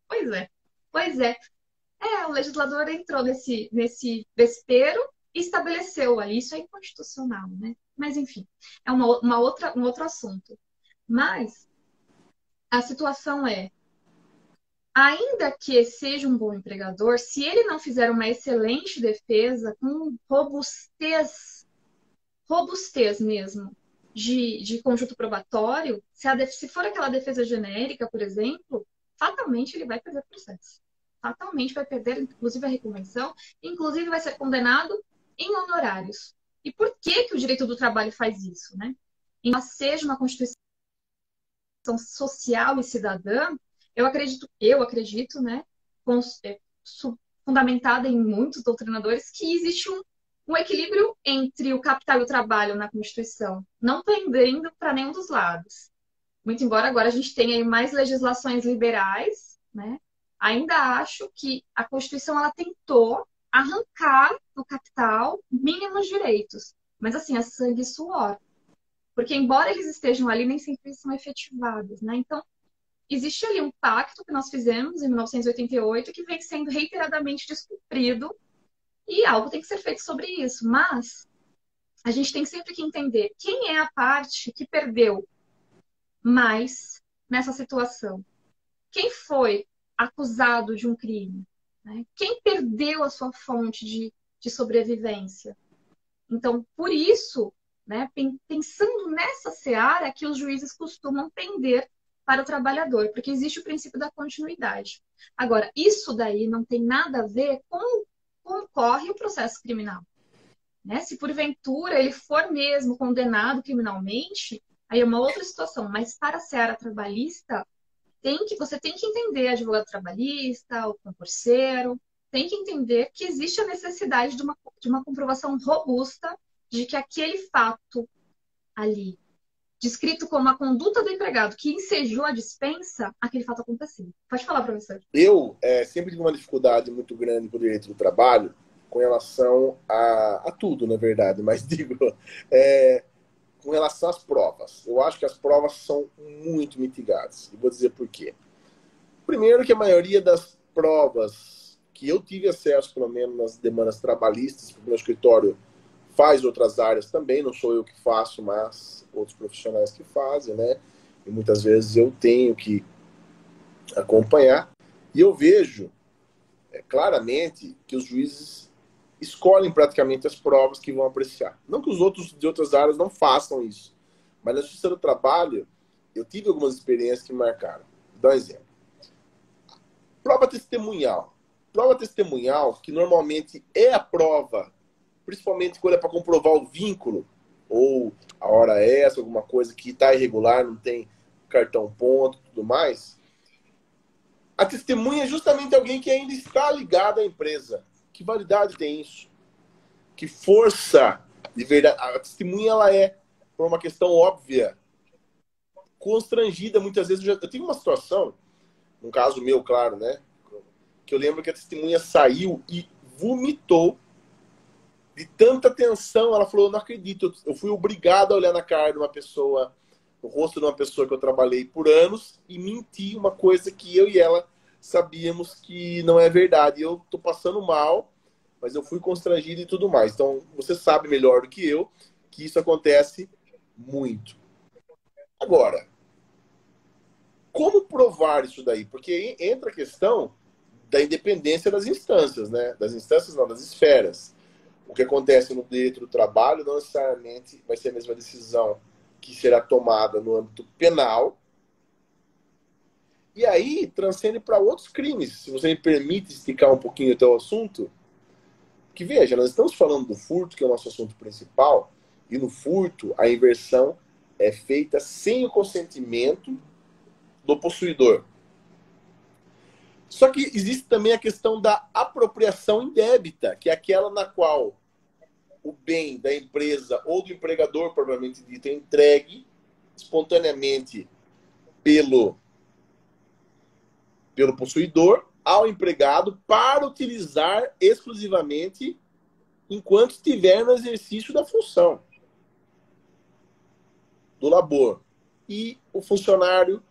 Pois é. Pois é. O legislador entrou nesse vespeiro e estabeleceu ali. Isso é inconstitucional, né? Mas, enfim, é um outro assunto. Mas a situação é, ainda que seja um bom empregador, se ele não fizer uma excelente defesa, com robustez mesmo, de conjunto probatório, se for aquela defesa genérica, por exemplo, fatalmente ele vai perder o processo. Fatalmente vai perder, inclusive, a reconvenção, inclusive vai ser condenado em honorários. E por que que o direito do trabalho faz isso, né? Embora seja uma Constituição social e cidadã, eu acredito, né, fundamentada em muitos doutrinadores, que existe um equilíbrio entre o capital e o trabalho na Constituição, não pendendo para nenhum dos lados. Muito embora agora a gente tenha aí mais legislações liberais, né, ainda acho que a Constituição ela tentou arrancar do capital mínimos direitos, mas assim, a sangue e suor. Porque, embora eles estejam ali, nem sempre são efetivados, né? Então, existe ali um pacto que nós fizemos em 1988 que vem sendo reiteradamente descumprido e algo tem que ser feito sobre isso. Mas a gente tem sempre que entender quem é a parte que perdeu mais nessa situação. Quem foi acusado de um crime? Né? Quem perdeu a sua fonte de sobrevivência? Então, por isso, né, pensando nessa seara que os juízes costumam pender para o trabalhador, porque existe o princípio da continuidade. Agora, isso daí não tem nada a ver com como corre o processo criminal. Né? Se porventura ele for mesmo condenado criminalmente, aí é uma outra situação. Mas para a seara trabalhista, você tem que entender advogado trabalhista, o concurseiro, tem que entender que existe a necessidade de uma comprovação robusta de que aquele fato ali, descrito como a conduta do empregado que ensejou a dispensa, aquele fato aconteceu. Pode falar, professor. Eu sempre tive uma dificuldade muito grande com o direito do trabalho com relação a tudo, na verdade, mas digo, com relação às provas. Eu acho que as provas são muito mitigadas. E vou dizer por quê. Primeiro que a maioria das provas que eu tive acesso, pelo menos nas demandas trabalhistas, porque o meu escritório faz outras áreas também, não sou eu que faço, mas outros profissionais que fazem, né? E muitas vezes eu tenho que acompanhar. E eu vejo claramente que os juízes escolhem praticamente as provas que vão apreciar. Não que os outros de outras áreas não façam isso, mas na justiça do trabalho eu tive algumas experiências que me marcaram. Vou dar um exemplo. Prova testemunhal. Prova testemunhal, que normalmente é a prova, principalmente quando é para comprovar o vínculo, ou a hora extra, alguma coisa que está irregular, não tem cartão ponto e tudo mais. A testemunha é justamente alguém que ainda está ligado à empresa. Que validade tem isso? Que força de verdade. A testemunha, ela é, por uma questão óbvia, constrangida muitas vezes. Eu tive uma situação, um caso meu, claro, né? Que eu lembro que a testemunha saiu e vomitou de tanta tensão. Ela falou, eu não acredito, eu fui obrigado a olhar na cara de uma pessoa, no rosto de uma pessoa que eu trabalhei por anos e mentir uma coisa que eu e ela sabíamos que não é verdade. Eu tô passando mal, mas eu fui constrangido e tudo mais. Então, você sabe melhor do que eu que isso acontece muito. Agora, como provar isso daí? Porque entra a questão da independência das instâncias, né? Das instâncias não, das esferas. O que acontece no direito do trabalho não necessariamente vai ser a mesma decisão que será tomada no âmbito penal. E aí transcende para outros crimes. Se você me permite esticar um pouquinho até o assunto, que veja, nós estamos falando do furto, que é o nosso assunto principal, e no furto a inversão é feita sem o consentimento do possuidor. Só que existe também a questão da apropriação indébita, que é aquela na qual o bem da empresa ou do empregador, propriamente dito, é entregue espontaneamente pelo possuidor ao empregado para utilizar exclusivamente enquanto estiver no exercício da função do labor. E o funcionário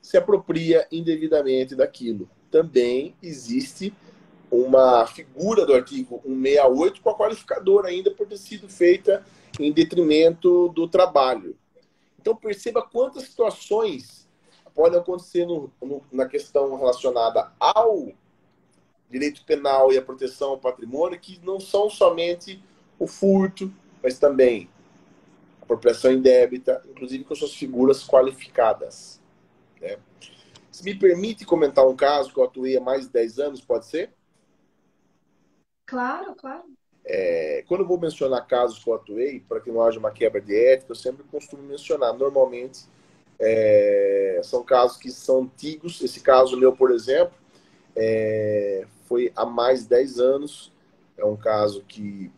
se apropria indevidamente daquilo. também existe uma figura do artigo 168 com a qualificadora ainda por ter sido feita em detrimento do trabalho. Então perceba quantas situações podem acontecer na questão relacionada ao direito penal e a proteção ao patrimônio, que não são somente o furto, mas também a apropriação indébita, inclusive com suas figuras qualificadas. Né? Se me permite comentar um caso que eu atuei há mais de 10 anos, pode ser? Claro, claro. Quando eu vou mencionar casos que eu atuei, para que não haja uma quebra de ética, eu sempre costumo mencionar. Normalmente, são casos que são antigos. Esse caso meu, por exemplo, foi há mais de 10 anos. É um caso que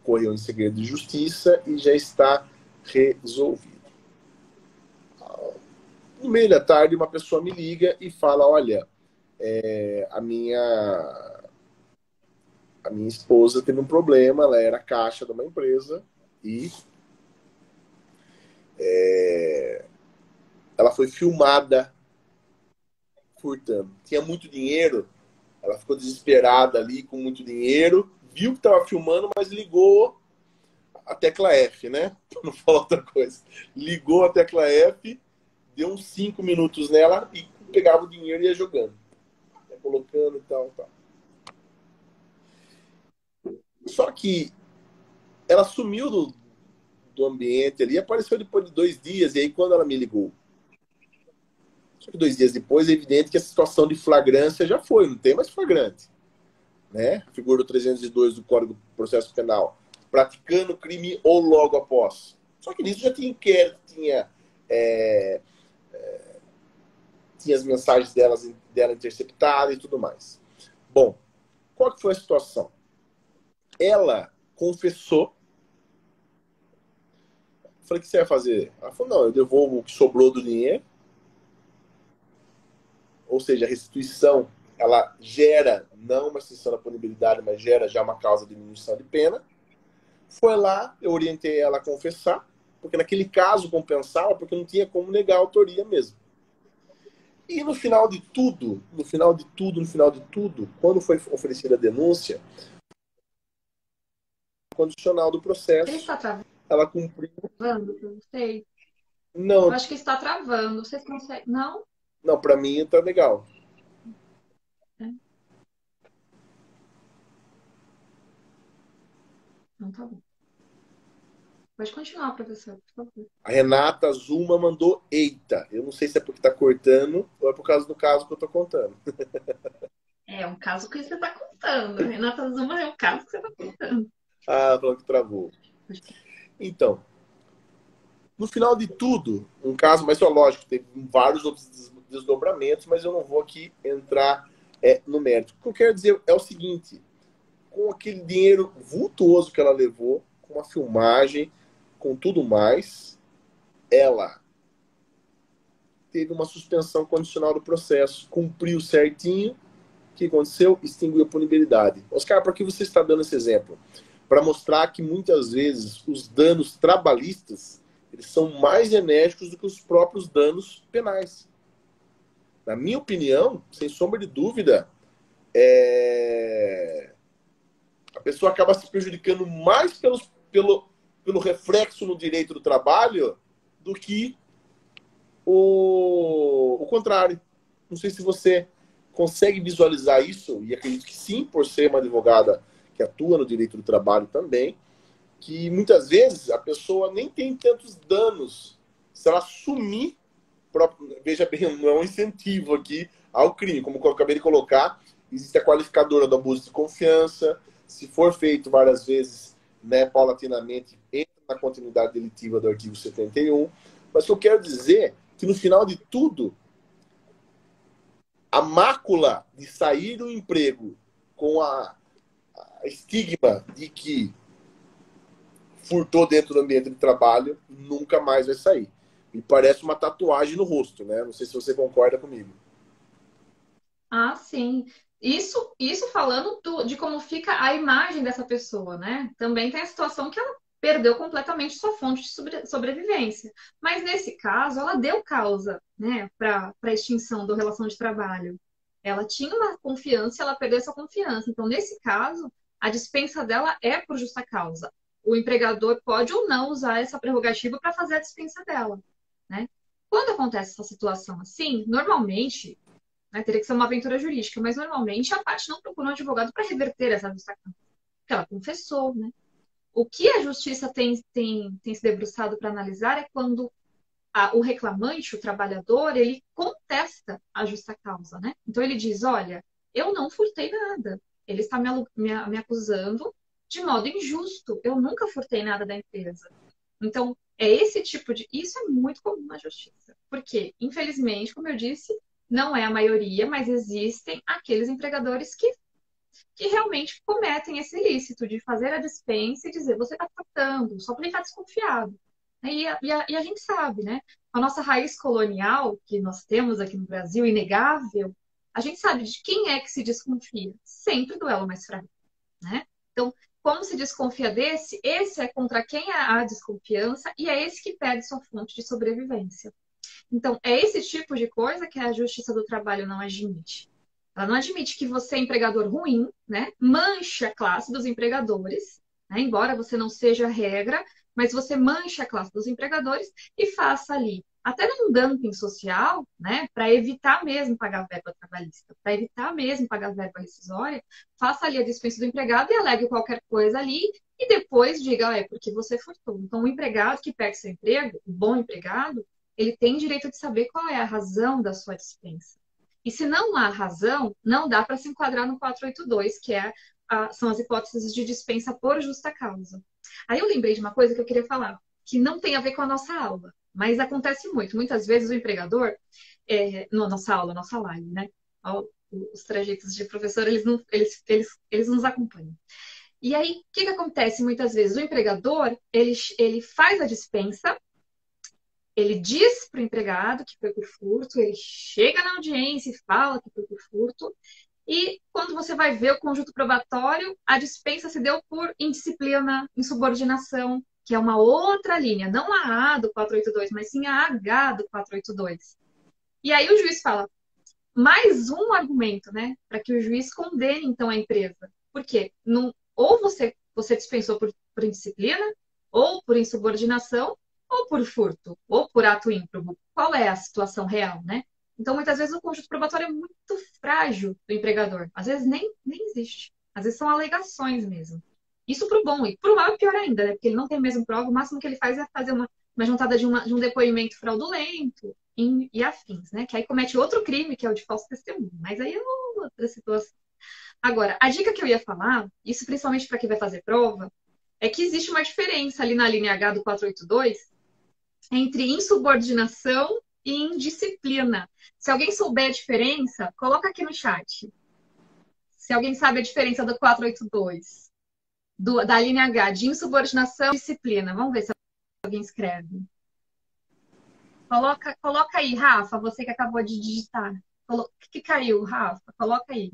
correu em segredo de justiça e já está resolvido. No meio da tarde, uma pessoa me liga e fala: olha, a minha esposa teve um problema, ela era caixa de uma empresa e ela foi filmada furtando. Tinha muito dinheiro, ela ficou desesperada ali com muito dinheiro, viu que estava filmando, mas ligou a tecla F, né? Pra não falar outra coisa. Ligou a tecla F, deu uns 5 minutos nela e pegava o dinheiro e ia jogando. Ia colocando e tal, tal. Só que ela sumiu do ambiente ali, apareceu depois de 2 dias, e aí quando ela me ligou, só que 2 dias depois, é evidente que a situação de flagrância já foi, não tem mais flagrante. Né? A figura do 302 do Código de Processo Penal, praticando crime ou logo após. Só que nisso já tinha inquérito, tinha as mensagens dela interceptadas e tudo mais. Bom, qual que foi a situação? Ela confessou. Falei, o que você vai fazer? Ela falou, não, eu devolvo o que sobrou do dinheiro. Ou seja, a restituição, ela gera, não uma extinção da punibilidade, mas gera já uma causa de diminuição de pena. Foi lá, eu orientei ela a confessar, porque naquele caso compensava, porque não tinha como negar a autoria mesmo. E no final de tudo, quando foi oferecida a denúncia, condicional do Ele processo, está travando ela cumpriu. para vocês? Eu Não, acho que está travando. Vocês conseguem? Não? não, para mim tá legal. É. Não, tá bom. Pode continuar, professor, por favor. A Renata Zuma mandou eita. Eu não sei se é porque tá cortando ou é por causa do caso que eu tô contando. É um caso que você está contando. Renata Zuma é um caso que você está contando. Ah, falou que travou. Então, no final de tudo, um caso, mas é lógico, teve vários outros desdobramentos, mas eu não vou aqui entrar no mérito. O que eu quero dizer é o seguinte: com aquele dinheiro vultuoso que ela levou, com a filmagem, com tudo mais, ela teve uma suspensão condicional do processo, cumpriu certinho. O que aconteceu? Extinguiu a punibilidade. Oscar, por que você está dando esse exemplo? Para mostrar que muitas vezes os danos trabalhistas eles são mais enérgicos do que os próprios danos penais. Na minha opinião, sem sombra de dúvida, a pessoa acaba se prejudicando mais pelo reflexo no direito do trabalho do que o contrário. Não sei se você consegue visualizar isso, e acredito que sim, por ser uma advogada que atua no direito do trabalho também, que muitas vezes a pessoa nem tem tantos danos se ela sumir. Veja bem, não é um incentivo aqui ao crime, como eu acabei de colocar, existe a qualificadora do abuso de confiança, se for feito várias vezes, né, paulatinamente, entra na continuidade delitiva do artigo 71, mas o que eu quero dizer é que no final de tudo, a mácula de sair do emprego com a estigma de que furtou dentro do ambiente de trabalho nunca mais vai sair. Me parece uma tatuagem no rosto, né? Não sei se você concorda comigo. Ah, sim. Isso falando de como fica a imagem dessa pessoa, né? Também tem a situação que ela perdeu completamente sua fonte de sobrevivência. Mas nesse caso, ela deu causa, né, para a extinção da relação de trabalho. Ela tinha uma confiança e ela perdeu essa confiança. Então, nesse caso, a dispensa dela é por justa causa. O empregador pode ou não usar essa prerrogativa para fazer a dispensa dela, né? Quando acontece essa situação assim, normalmente, né, teria que ser uma aventura jurídica, mas normalmente a parte não procura um advogado para reverter essa justa causa, porque ela confessou, né? O que a justiça tem se debruçado para analisar é quando o reclamante, o trabalhador, ele contesta a justa causa, né? Então ele diz, olha, eu não furtei nada. Ele está me acusando de modo injusto. Eu nunca furtei nada da empresa. Então, é esse tipo de... Isso é muito comum na justiça. Porque, infelizmente, como eu disse, não é a maioria, mas existem aqueles empregadores que realmente cometem esse ilícito de fazer a dispensa e dizer, você está furtando, só porque está desconfiado. E a gente sabe, né? A nossa raiz colonial, que nós temos aqui no Brasil, inegável, a gente sabe de quem é que se desconfia. Sempre do elo mais fraco, né? Então, como se desconfia desse, esse é contra quem há a desconfiança e é esse que perde sua fonte de sobrevivência. Então, é esse tipo de coisa que a Justiça do Trabalho não admite. Ela não admite que você é empregador ruim, né? Manche a classe dos empregadores, né? Embora você não seja a regra, mas você mancha a classe dos empregadores e faça ali, até num dumping social, né? Para evitar mesmo pagar verba trabalhista, para evitar mesmo pagar verba rescisória, faça ali a dispensa do empregado e alegue qualquer coisa ali e depois diga, é porque você furtou. Então, o empregado que perde seu emprego, o bom empregado, ele tem direito de saber qual é a razão da sua dispensa. E se não há razão, não dá para se enquadrar no 482, que são as hipóteses de dispensa por justa causa. Aí eu lembrei de uma coisa que eu queria falar, que não tem a ver com a nossa aula, mas acontece muito. Muitas vezes o empregador, nossa aula, nossa live, né? Os trajetos de professor, eles nos acompanham. E aí, o que acontece muitas vezes? O empregador, ele faz a dispensa, ele diz para o empregado que foi por furto, ele chega na audiência e fala que foi por furto, e quando você vai ver o conjunto probatório, a dispensa se deu por indisciplina, insubordinação, que é uma outra linha, não a do 482, mas sim a H do 482. E aí o juiz fala, mais um argumento, né, para que o juiz condene, então, a empresa. Por quê? Ou você dispensou por indisciplina, ou por insubordinação, ou por furto, ou por ato ímprobo. Qual é a situação real, né? Então, muitas vezes, o conjunto probatório é muito frágil do empregador. Às vezes, nem existe. Às vezes, são alegações mesmo. Isso para o bom. E para o mal é pior ainda, né? Porque ele não tem a mesma prova. O máximo que ele faz é fazer uma juntada de um depoimento fraudulento e afins, né? Que aí comete outro crime, que é o de falso testemunho. Mas aí é outra situação. Agora, a dica que eu ia falar, isso principalmente para quem vai fazer prova, é que existe uma diferença ali na linha H do 482 entre insubordinação e indisciplina. Se alguém souber a diferença, coloca aqui no chat. Se alguém sabe a diferença do 482, da linha H, de insubordinação e disciplina. Vamos ver se alguém escreve. Coloca aí, Rafa, você que acabou de digitar. O que caiu, Rafa? Coloca aí.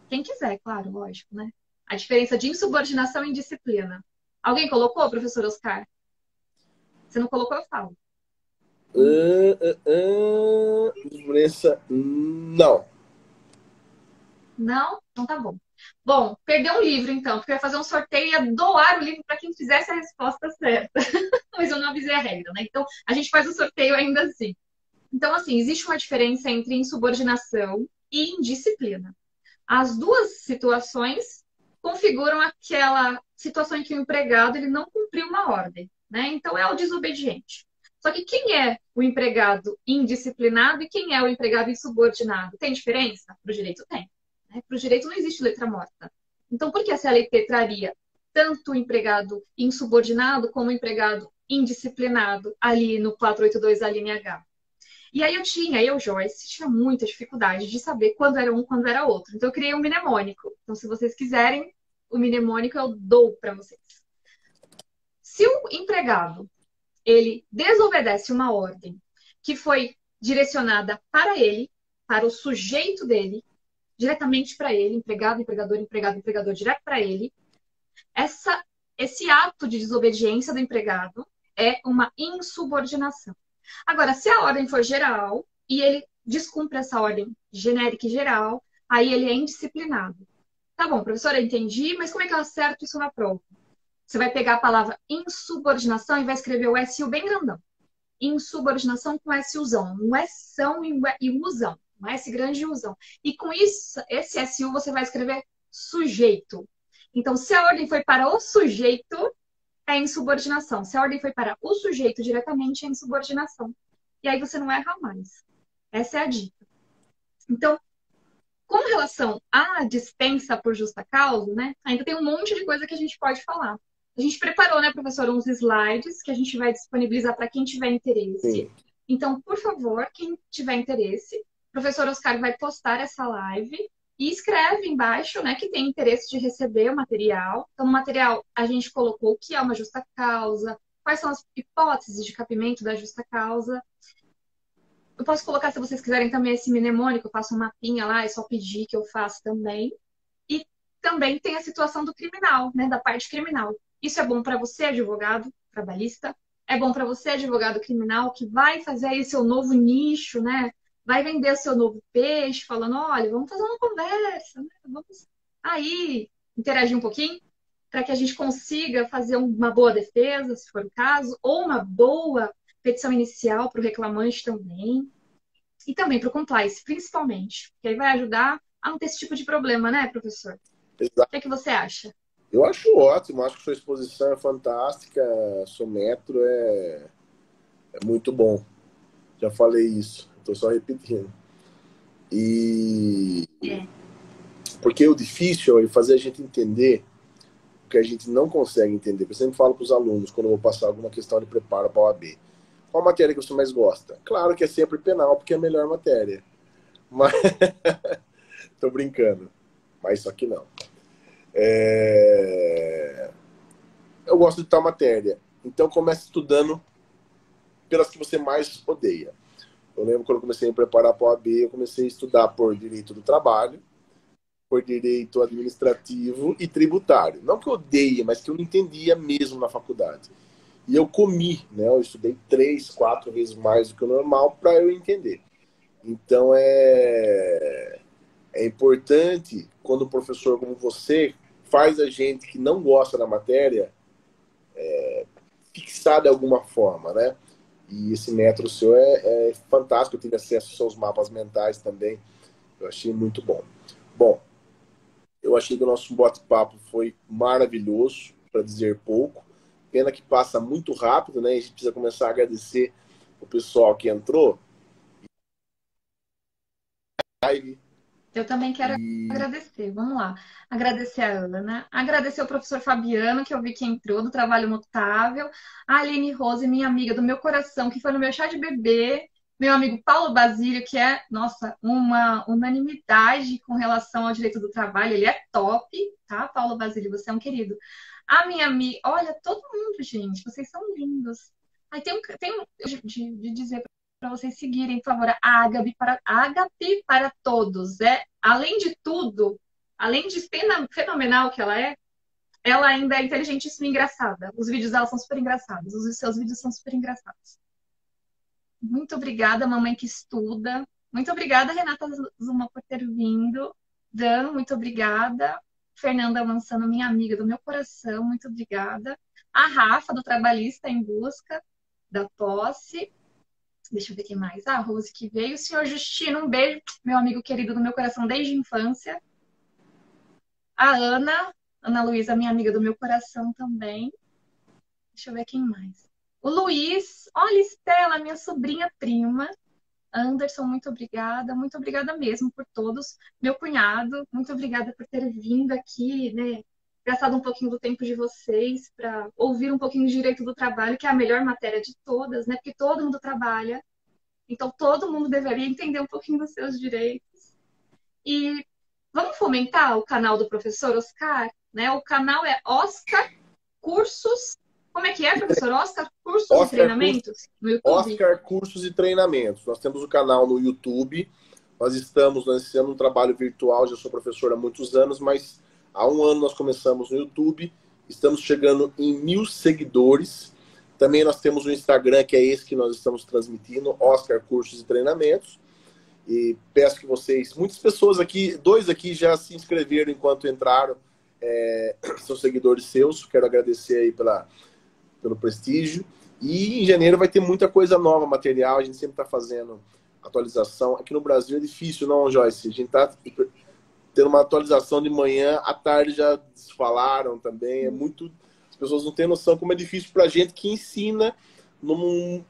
Quem quiser, claro, lógico, né? A diferença de insubordinação e indisciplina. Alguém colocou, professor Oscar? Se não colocou, eu falo. Diferença, não. Não? Então tá bom. Bom, perdeu um livro então, porque eu ia fazer um sorteio e ia doar o livro para quem fizesse a resposta certa. Mas eu não avisei a regra, né? Então a gente faz o sorteio ainda assim. Então, assim, existe uma diferença entre insubordinação e indisciplina. As duas situações configuram aquela situação em que o empregado ele não cumpriu uma ordem, né? Então é o desobediente. Só que quem é o empregado indisciplinado e quem é o empregado insubordinado? Tem diferença? Para o direito tem. Né? Para o direito não existe letra morta. Então, por que a CLT traria tanto o empregado insubordinado como o empregado indisciplinado ali no 482, a linha H? E aí eu, Joyce, tinha muita dificuldade de saber quando era um, quando era outro. Então eu criei um mnemônico. Então, se vocês quiserem, o mnemônico eu dou para vocês. Se o empregado, ele desobedece uma ordem que foi direcionada para ele, para o sujeito dele, diretamente para ele, empregado, empregador, empregado, empregador, direto para ele, esse ato de desobediência do empregado é uma insubordinação. Agora, se a ordem for geral e ele descumpre essa ordem genérica e geral, aí ele é indisciplinado. Tá bom, professora, eu entendi, mas como é que eu acerto isso na prova? Você vai pegar a palavra insubordinação e vai escrever o SU bem grandão. Insubordinação com SUzão. Um São e Uzão. Um S grande e Uzão. E com isso, esse SU você vai escrever sujeito. Então, se a ordem foi para o sujeito, é insubordinação. Se a ordem foi para o sujeito diretamente, é insubordinação. E aí você não erra mais. Essa é a dica. Então, com relação à dispensa por justa causa, né, ainda tem um monte de coisa que a gente pode falar. A gente preparou, né, professor, uns slides que a gente vai disponibilizar para quem tiver interesse. Sim. Então, por favor, quem tiver interesse, o professor Oscar vai postar essa live e escreve embaixo, né, que tem interesse de receber o material. Então, no material, a gente colocou o que é uma justa causa, quais são as hipóteses de cabimento da justa causa. Eu posso colocar, se vocês quiserem, também esse mnemônico, eu faço um mapinha lá, é só pedir que eu faça também. E também tem a situação do criminal, né, da parte criminal. Isso é bom para você, advogado trabalhista, é bom para você, advogado criminal, que vai fazer aí seu novo nicho, né? Vai vender o seu novo peixe, falando, olha, vamos fazer uma conversa, né? Vamos aí interagir um pouquinho para que a gente consiga fazer uma boa defesa, se for o caso, ou uma boa petição inicial para o reclamante também. E também para o compliance, principalmente. Que aí vai ajudar a não ter esse tipo de problema, né, professor? Exato. O que você acha? Eu acho ótimo, acho que sua exposição é fantástica, seu metro é muito bom. Já falei isso, estou só repetindo. E porque o difícil é fazer a gente entender o que a gente não consegue entender. Eu sempre falo para os alunos, quando eu vou passar alguma questão de preparo para a OAB, qual matéria que você mais gosta? Claro que é sempre penal, porque é a melhor matéria. Mas tô brincando. Mas só que não. Eu gosto de tal matéria. Então comece estudando pelas que você mais odeia. Eu lembro quando eu comecei a me preparar para a OAB, eu comecei a estudar por direito do trabalho, por direito administrativo e tributário. Não que eu odeie, mas que eu não entendia mesmo na faculdade. E eu comi, né? Eu estudei 3, 4 vezes mais do que o normal para eu entender. Então é importante quando um professor como você faz a gente que não gosta da matéria fixar de alguma forma, né? E esse método seu é fantástico. Eu tive acesso aos seus mapas mentais também. Eu achei muito bom. Bom, eu achei que o nosso bate-papo foi maravilhoso, para dizer pouco. Pena que passa muito rápido, né? A gente precisa começar a agradecer o pessoal que entrou. Eu também quero agradecer. Vamos lá. Agradecer a Ana, agradecer o professor Fabiano, que eu vi que entrou, do Trabalho Notável, a Aline Rose, minha amiga do meu coração, que foi no meu chá de bebê, meu amigo Paulo Basílio, que é, nossa, uma unanimidade com relação ao direito do trabalho. Ele é top, tá, Paulo Basílio? Você é um querido. A minha amiga, olha, todo mundo, gente, vocês são lindos. Aí tem de dizer para vocês seguirem, por favor, a Agape para todos. Além de tudo, além de fenomenal que ela ainda é inteligentíssima e engraçada. Os vídeos dela são super engraçados. Os seus vídeos são super engraçados. Muito obrigada, mamãe que estuda. Muito obrigada, Renata Zuma, por ter vindo. Dan, muito obrigada. Fernanda Mansano, minha amiga do meu coração, muito obrigada. A Rafa, do Trabalhista em Busca da Posse. Deixa eu ver quem mais. A Rose que veio. O senhor Justino, um beijo. Meu amigo querido do meu coração desde a infância. A Ana Luísa, minha amiga do meu coração também. Deixa eu ver quem mais. O Luiz. Olha, Estela, minha sobrinha prima. Anderson, muito obrigada mesmo por todos. Meu cunhado, muito obrigada por ter vindo aqui, né? Gastado um pouquinho do tempo de vocês para ouvir um pouquinho de direito do trabalho, que é a melhor matéria de todas, né? Porque todo mundo trabalha, então todo mundo deveria entender um pouquinho dos seus direitos. E vamos fomentar o canal do professor Oscar, né? O canal é Oscar Cursos. Como é que é, professor? Oscar Cursos e Treinamentos? No YouTube? Oscar Cursos e Treinamentos. Nós temos o canal no YouTube. Nós estamos iniciando um trabalho virtual. Já sou professor há muitos anos, mas há um ano nós começamos no YouTube. Estamos chegando em 1000 seguidores. Também nós temos o Instagram, que é esse que nós estamos transmitindo, Oscar Cursos e Treinamentos. E peço que vocês, muitas pessoas aqui, dois aqui já se inscreveram enquanto entraram, são seguidores seus, quero agradecer aí pelo prestígio. E em janeiro vai ter muita coisa nova, material, a gente sempre está fazendo atualização. Aqui no Brasil é difícil, não, Joyce? A gente está tendo uma atualização de manhã, à tarde já desfalaram também. É muito. As pessoas não têm noção como é difícil para a gente que ensina numa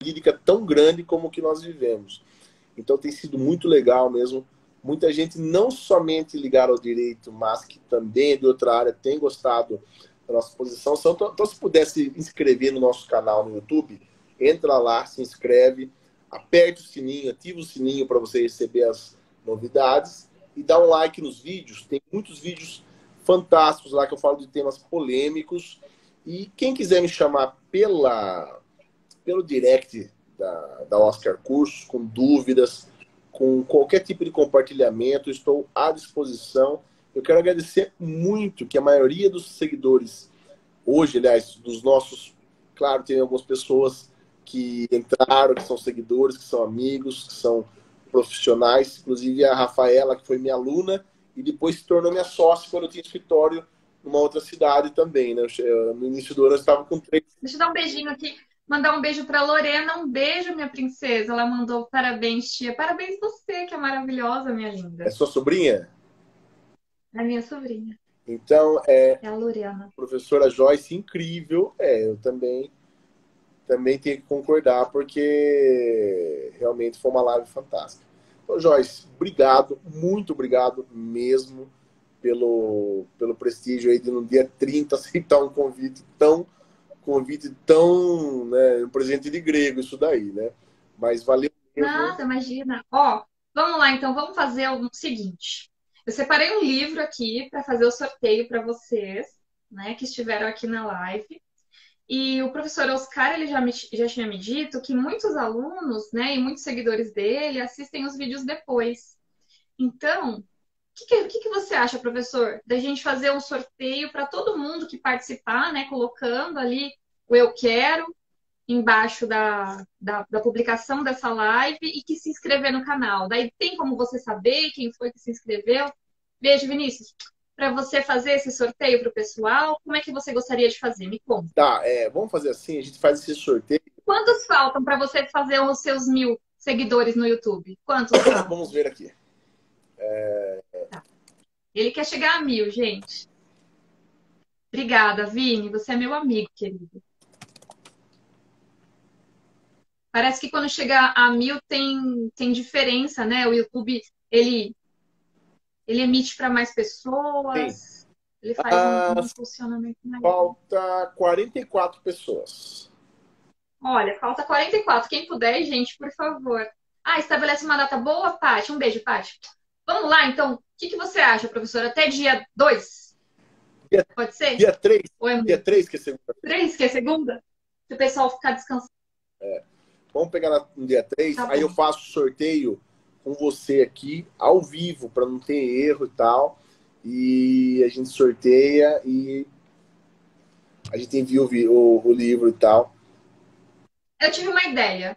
lírica tão grande como o que nós vivemos. Então tem sido muito legal mesmo. Muita gente não somente ligada ao direito, mas que também é de outra área tem gostado da nossa posição. Então, se pudesse inscrever no nosso canal no YouTube, entra lá, se inscreve, aperte o sininho, ativa o sininho para você receber as novidades e dá um like nos vídeos. Tem muitos vídeos fantásticos lá que eu falo de temas polêmicos. E quem quiser me chamar pelo direct da Oscar Cursos, com dúvidas, com qualquer tipo de compartilhamento, estou à disposição. Eu quero agradecer muito que a maioria dos seguidores, hoje, aliás, dos nossos, claro, tem algumas pessoas que entraram, que são seguidores, que são amigos, que são profissionais, inclusive a Rafaela, que foi minha aluna, e depois se tornou minha sócia quando eu tinha escritório numa outra cidade também, né? No início do ano eu estava com 3. Deixa eu dar um beijinho aqui. Mandar um beijo para Lorena. Um beijo, minha princesa. Ela mandou parabéns, tia. Parabéns você, que é maravilhosa, minha É linda. sua sobrinha? É minha sobrinha. Então, É a Lorena. professora Joyce, incrível. Eu também tenho que concordar, porque realmente foi uma live fantástica. Então, Joyce, obrigado, muito obrigado mesmo pelo prestígio aí de no dia 30 aceitar um convite tão, né, um presente de grego isso daí, né? Mas valeu mesmo. Nada, imagina. Ó, vamos lá, então. Vamos fazer o seguinte. Eu separei um livro aqui para fazer o sorteio para vocês, né, que estiveram aqui na live. E o professor Oscar, ele já tinha me dito que muitos alunos, né, e muitos seguidores dele assistem os vídeos depois. Então, o que você acha, professor, da gente fazer um sorteio para todo mundo que participar, né, colocando ali o eu quero embaixo da publicação dessa live e que se inscrever no canal. Daí tem como você saber quem foi que se inscreveu? Beijo, Vinícius. Para você fazer esse sorteio para o pessoal, como é que você gostaria de fazer? Me conta. Tá, vamos fazer assim, a gente faz esse sorteio. Quantos faltam para você fazer os seus 1.000 seguidores no YouTube? Quantos faltam? Vamos ver aqui. Tá. Ele quer chegar a 1.000, gente. Obrigada, Vini. Você é meu amigo, querido. Parece que quando chega a 1.000 tem diferença, né? O YouTube, ele emite para mais Sim. pessoas. Ele faz um funcionamento melhor. Falta 44 pessoas. Olha, falta 44. Quem puder, gente, por favor. Ah, estabelece uma data boa, Paty. Um beijo, Paty. Vamos lá, então. O que você acha, professora? Até dia 2? Pode ser? Dia 3. Ou é Dia 3, que é segunda. 3, que é segunda? Se o pessoal ficar descansando. Vamos pegar no dia 3, Tá aí bom. eu faço o sorteio com você aqui, ao vivo, para não ter erro e tal. E a gente sorteia e a gente envia o livro e tal. Eu tive uma ideia.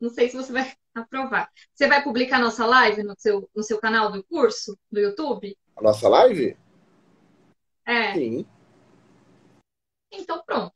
Não sei se você vai aprovar. Você vai publicar nossa live no seu canal do curso, do YouTube? A nossa live? É. Sim. Então, pronto.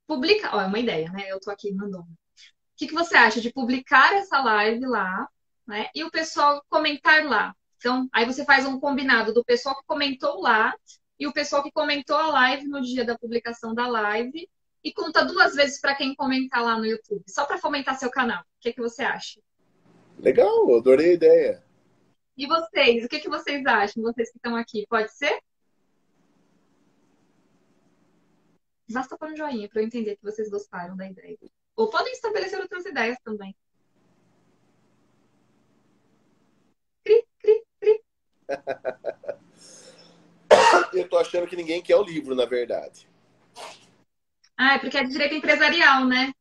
Publica. Ó, é uma ideia, né? Eu tô aqui mandando. O que você acha de publicar essa live lá, né? E o pessoal comentar lá. Então, aí você faz um combinado do pessoal que comentou lá e o pessoal que comentou a live no dia da publicação da live e conta 2 vezes para quem comentar lá no YouTube, só para fomentar seu canal. O que você acha? Legal, eu adorei a ideia. E vocês, o que vocês acham? Vocês que estão aqui, pode ser? Basta pôr um joinha para eu entender que vocês gostaram da ideia. Ou podem estabelecer outras ideias também. Cri, cri, cri. Eu tô achando que ninguém quer o livro, na verdade. Ah, é porque é de direito empresarial, né?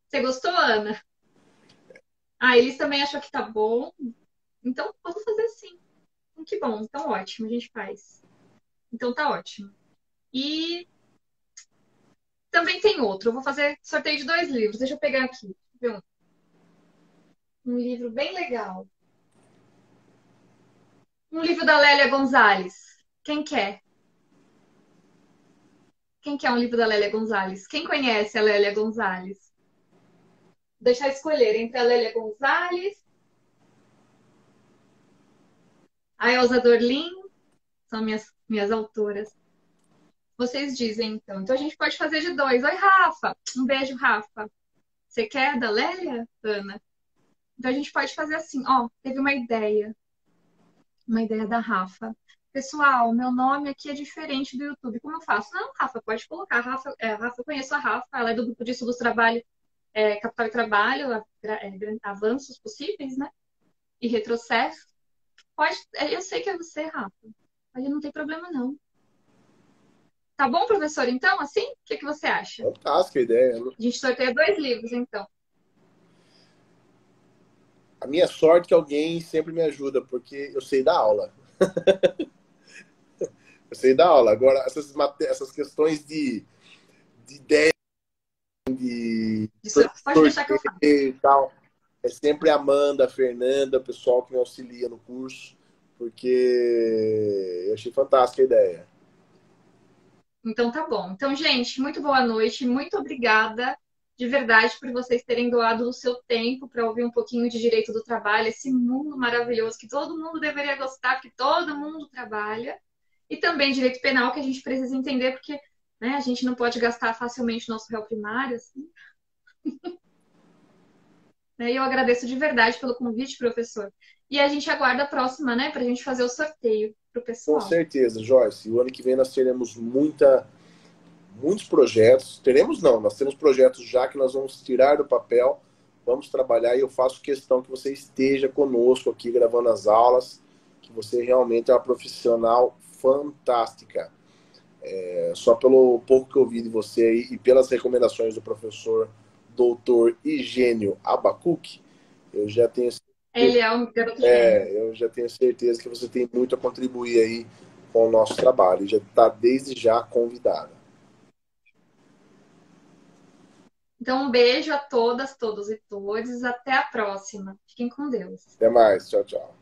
Você gostou, Ana? Ah, eles também acham que tá bom. Então, vamos fazer sim. Que bom, então ótimo, a gente faz. Então tá ótimo. E também tem outro. Eu vou fazer sorteio de 2 livros. Deixa eu pegar aqui. Deixa eu ver um. um livro bem legal. Um livro da Lélia Gonzalez. Quem quer? Quem quer um livro da Lélia Gonzalez? Quem conhece a Lélia Gonzalez? Deixar escolher entre a Lélia Gonzalez, a Elza Dorlin, são minhas autoras. Vocês dizem, então. Então a gente pode fazer de dois. Oi, Rafa. Um beijo, Rafa. Você quer da Lélia, Ana? Então a gente pode fazer assim. Ó, teve uma ideia da Rafa. Pessoal, meu nome aqui é diferente do YouTube. Como eu faço? Não, Rafa, pode colocar. Rafa, eu conheço a Rafa, ela é do grupo de estudos trabalho, Capital e Trabalho, avanços possíveis, né? E retrocesso. Pode, eu sei que é você, Rafa. Aí não tem problema, não. Tá bom, professor? Então, assim, o que você acha? Fantástica a ideia. A gente sorteia 2 livros, então. A minha sorte é que alguém sempre me ajuda, porque eu sei dar aula. Eu sei dar aula. Agora, essas questões de ideia, de Pode deixar que eu sorteio faço. e tal, é sempre a Amanda, a Fernanda, o pessoal que me auxilia no curso, porque eu achei fantástica a ideia. Então tá bom. Então, gente, muito boa noite, muito obrigada de verdade por vocês terem doado o seu tempo para ouvir um pouquinho de direito do trabalho, esse mundo maravilhoso que todo mundo deveria gostar, que todo mundo trabalha, e também direito penal que a gente precisa entender porque, né, a gente não pode gastar facilmente o nosso réu primário, assim. Né? E eu agradeço de verdade pelo convite, professor. E a gente aguarda a próxima, né, para a gente fazer o sorteio para o Com pessoal. certeza, Joyce. O ano que vem nós teremos muitos projetos. Teremos não, nós temos projetos já que nós vamos tirar do papel, vamos trabalhar e eu faço questão que você esteja conosco aqui gravando as aulas, que você realmente é uma profissional fantástica. Só pelo pouco que eu vi de você aí, e pelas recomendações do professor doutor Higênio Abacuc, eu já tenho Ele é um garoto gênio. eu já tenho certeza que você tem muito a contribuir aí com o nosso trabalho. Já está desde já convidada. Então, um beijo a todas, todos e todos. Até a próxima. Fiquem com Deus. Até mais. Tchau, tchau.